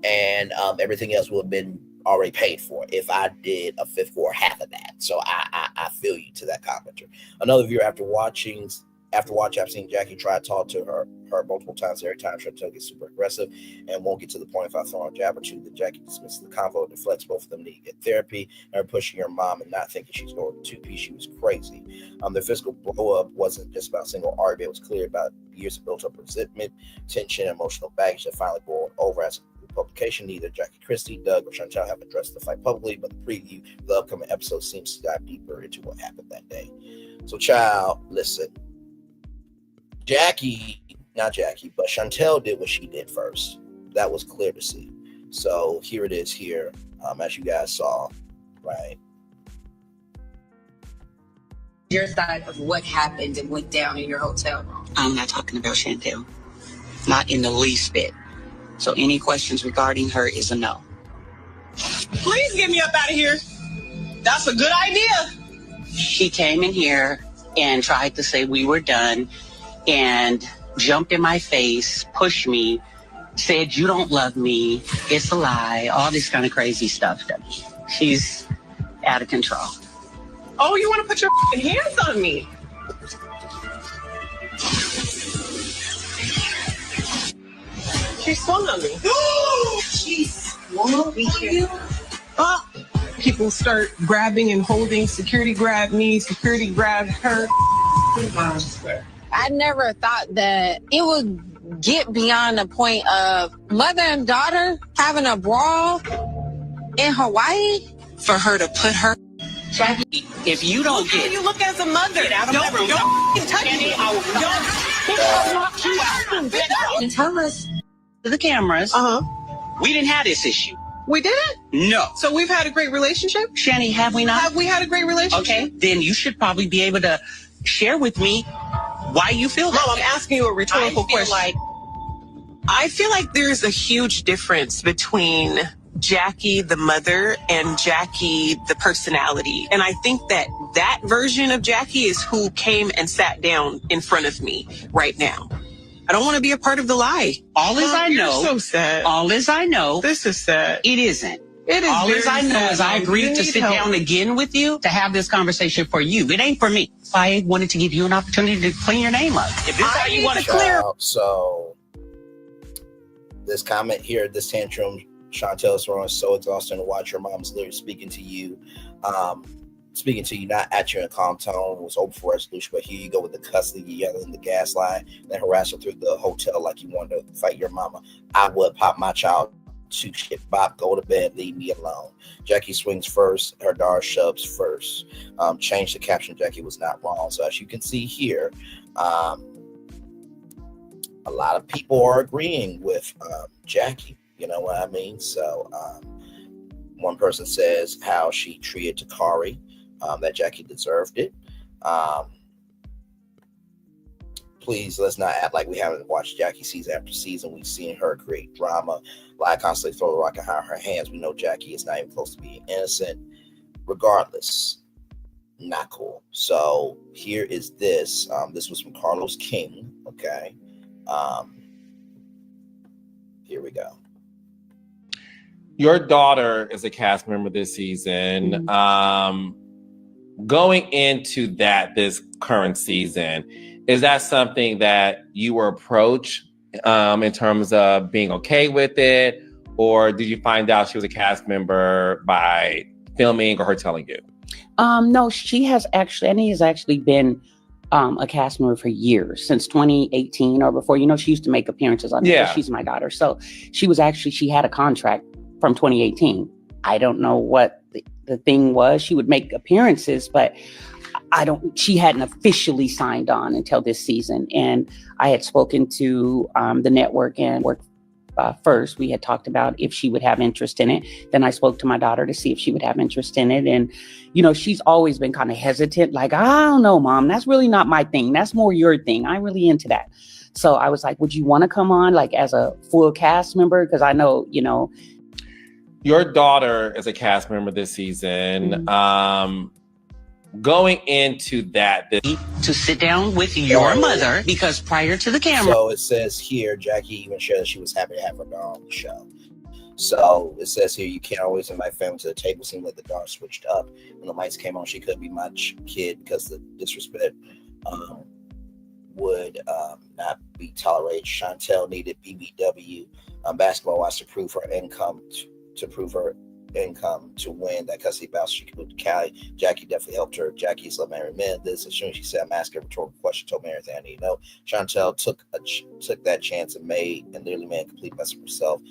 and everything else would have been already paid for if I did a fifth or half of that. So I feel you to that commenter. Another viewer, after watching, I've seen Jackie try to talk to her multiple times. Every time Chantel gets super aggressive and won't get to the point. If I throw a jab or two, then Jackie dismisses the convo and deflects. Both of them need to get therapy. And her pushing your mom and not thinking she's going to 2P. She was crazy. The physical blow up wasn't just about a single argument. It was clear about years of built up resentment, tension, emotional baggage that finally boiled over as a publication. Neither Jackie, Christie, Doug, or Chantel have addressed the fight publicly, but the preview of the upcoming episode seems to dive deeper into what happened that day. So, child, listen. Not Jackie, but Chantel did what she did first. That was clear to see. So here it is here, as you guys saw, right? Your side of what happened and went down in your hotel room. I'm not talking about Chantel. Not in the least bit. So any questions regarding her is a no. Please get me up out of here. That's a good idea. She came in here and tried to say we were done and jumped in my face, pushed me, said you don't love me, it's a lie, all this kind of crazy stuff. She's out of control. Oh, you want to put your hands on me? She swung on me. She swung on you? People start grabbing and holding. Security grabbed me. Security grabbed her. I never thought that it would get beyond the point of mother and daughter having a brawl in Hawaii. For her to put her... Jackie, if you don't How you look as a mother? Don't touch me. I'll knock you out. And tell us to the cameras, we didn't have this issue. We didn't? No. So we've had a great relationship? Shani, have we not? Have we had a great relationship? Okay, then you should probably be able to share with me why you feel that. Mom, I'm asking you a rhetorical question. I feel like there's a huge difference between Jackie, the mother, and Jackie, the personality. And I think that version of Jackie is who came and sat down in front of me right now. I don't want to be a part of the lie. All as I know. So sad. All as I know. This is sad. It isn't. It is. All as I know sad. is I agreed to sit down again with you to have this conversation for you. It ain't for me. I wanted to give you an opportunity to clean your name up. If this is how you want to clear. So this comment here, this tantrum, Chantel is throwing, so exhausting to watch. Your mom's literally speaking to you, not at you in a calm tone. It was open for resolution, but here you go with the custody, yelling, the gaslight, then harass her through the hotel like you wanted to fight your mama. I would pop my child to shit. Bob, go to bed, leave me alone. Jackie swings first, her daughter shoves first. Change the caption, Jackie was not wrong. So as you can see here, a lot of people are agreeing with Jackie. You know what I mean? So one person says how she treated Takari, that Jackie deserved it. Please, let's not act like we haven't watched Jackie season after season. We've seen her create drama, lie, constantly throw the rock in her hands. We know Jackie is not even close to being innocent. Regardless, not cool. So here is this. This was from Carlos King. Okay. Here we go. Your daughter is a cast member this season. Going into this current season, is that something that you were approached in terms of being okay with it? Or did you find out she was a cast member by filming or her telling you? No, she has actually been a cast member for years, since 2018 or before. You know, she used to make appearances on it. Yeah. She's my daughter. So she had a contract from 2018. I don't know what the thing was. She would make appearances, but she hadn't officially signed on until this season. And I had spoken to the network and first. We had talked about if she would have interest in it. Then I spoke to my daughter to see if she would have interest in it. And, you know, she's always been kind of hesitant, like, I don't know, Mom, that's really not my thing. That's more your thing. I'm really into that. So I was like, would you want to come on like as a full cast member? Because I know, you know. Your daughter is a cast member this season. Going into that, to sit down with your mother, because prior to the camera. So it says here, Jackie even shared that she was happy to have her daughter on the show. So it says here, you can't always invite family to the table. Seemed like the daughter switched up. When the lights came on, she couldn't be my kid because the disrespect would not be tolerated. Chantel needed BBW basketball wise to prove her income, to win that custody battle. She could move to Cali. Jackie definitely helped her. Jackie's love Mary men. This as soon as she said, I'm asking a rhetorical question, told me everything I need to know. Chantel took that chance and literally made a complete mess of herself.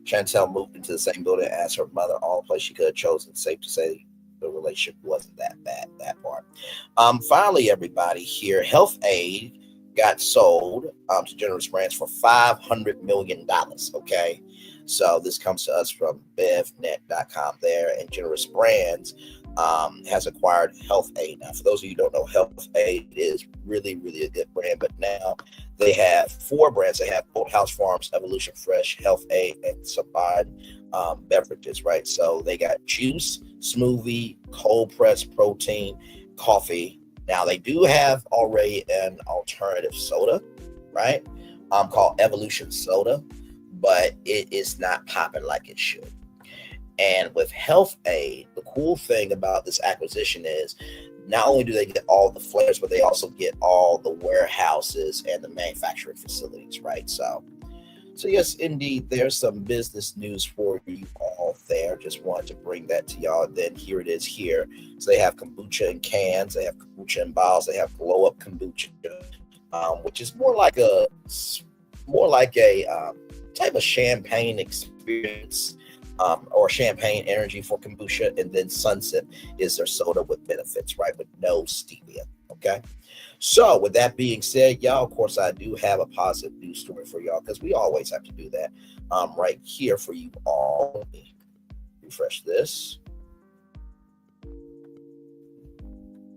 Chantel moved into the same building as her mother, all the place she could have chosen. Safe to say the relationship wasn't that bad, that part. Finally, everybody here, Health-Ade got sold to Generous Brands for $500 million. Okay. So this comes to us from bevnet.com there, and Generous Brands has acquired Health-Ade. Now, for those of you who don't know, Health-Ade is really, really a good brand, but now they have 4 brands. They have Old House Farms, Evolution Fresh, Health-Ade, and Sabine beverages, right? So they got juice, smoothie, cold pressed protein, coffee. Now they do have already an alternative soda, right? Called Evolution Soda, but it is not popping like it should. And with Health-Ade, the cool thing about this acquisition is not only do they get all the flavors, but they also get all the warehouses and the manufacturing facilities, right? So yes, indeed, there's some business news for you all there. Just wanted to bring that to y'all. Then here it is here. So they have kombucha in cans, they have kombucha in bottles, they have glow up kombucha, which is more like a type of champagne experience, or champagne energy for kombucha. And then Sunset is their soda with benefits, right? With no stevia. Okay. So with that being said, y'all, of course, I do have a positive news story for y'all, because we always have to do that right here for you all. Let me refresh this.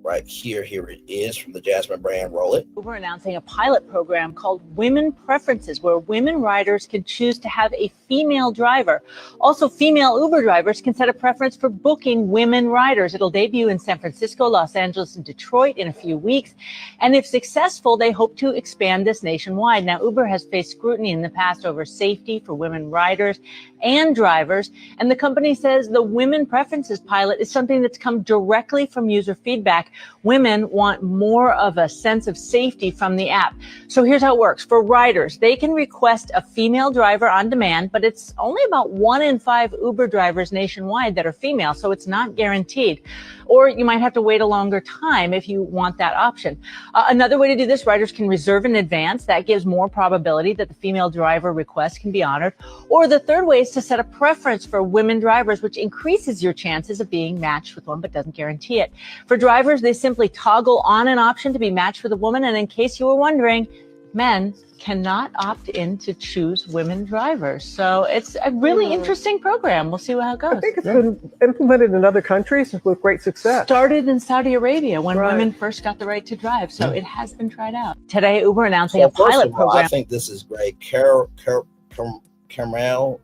Right here it is from the Jasmine brand. Roll it. Uber announcing a pilot program called Women Preferences, where women riders can choose to have a female driver. Also, female Uber drivers can set a preference for booking women riders. It'll debut in San Francisco, Los Angeles, and Detroit in a few weeks. And if successful, they hope to expand this nationwide. Now, Uber has faced scrutiny in the past over safety for women riders and drivers. And the company says the Women Preferences pilot is something that's come directly from user feedback. Women want more of a sense of safety from the app. So here's how it works. For riders, they can request a female driver on demand, but it's only about 1 in 5 Uber drivers nationwide that are female, so it's not guaranteed. Or you might have to wait a longer time if you want that option. Another way to do this, riders can reserve in advance. That gives more probability that the female driver request can be honored. Or the third way is to set a preference for women drivers, which increases your chances of being matched with one, but doesn't guarantee it. For drivers, they simply toggle on an option to be matched with a woman. And in case you were wondering, men cannot opt in to choose women drivers. So it's a really interesting program. We'll see how it goes. I think it's been implemented in other countries with great success. Started in Saudi Arabia when women first got the right to drive. So it has been tried out. Today, Uber announcing a pilot program. I think this is great. Kamal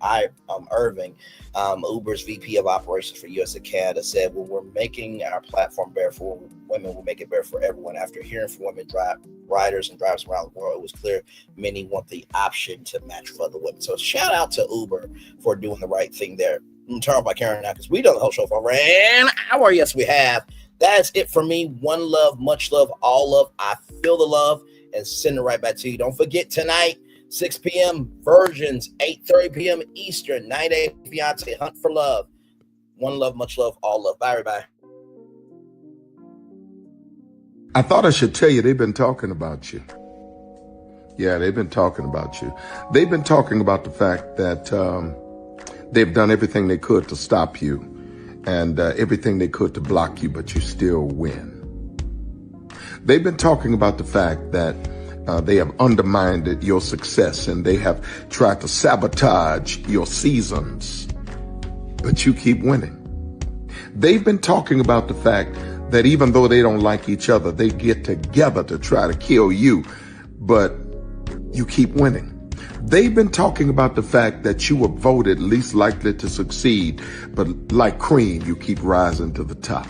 Irving, Uber's VP of Operations for US and Canada, said, when we're making our platform better for women, we'll make it better for everyone. After hearing from women riders and drivers around the world, it was clear many want the option to match with other women. So shout out to Uber for doing the right thing there. I'm turn off my camera now because we done the whole show for over an hour. Yes, we have. That's it for me. One love, much love, all love. I feel the love and send it right back to you. Don't forget tonight, 6 p.m. Virgins, 8:30 p.m. Eastern, 9 a.m. Beyonce, Hunt for Love. One love, much love, all love. Bye, everybody. I thought I should tell you, they've been talking about you. Yeah, they've been talking about you. They've been talking about the fact that they've done everything they could to stop you and everything they could to block you, but you still win. They've been talking about the fact that They have undermined your success, and they have tried to sabotage your seasons. But you keep winning. They've been talking about the fact that even though they don't like each other, they get together to try to kill you, but you keep winning. They've been talking about the fact that you were voted least likely to succeed, but like cream, you keep rising to the top.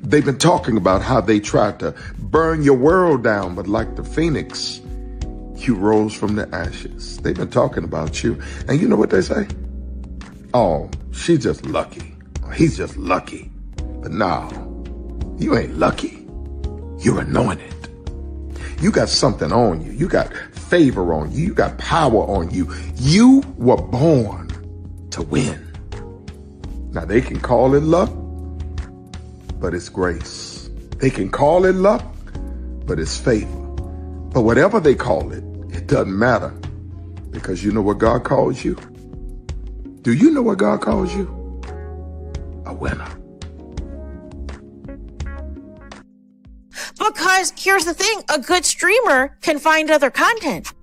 They've been talking about how they tried to burn your world down, but like the phoenix, you rose from the ashes. They've been talking about you. And you know what they say? Oh, she's just lucky. He's just lucky. But no, you ain't lucky. You're anointed. You got something on you. You got favor on you. You got power on you. You were born to win. Now, they can call it luck, but it's grace. They can call it luck, but it's favor. But whatever they call it, it doesn't matter, because you know what God calls you? Do you know what God calls you? A winner. Because here's the thing, a good streamer can find other content.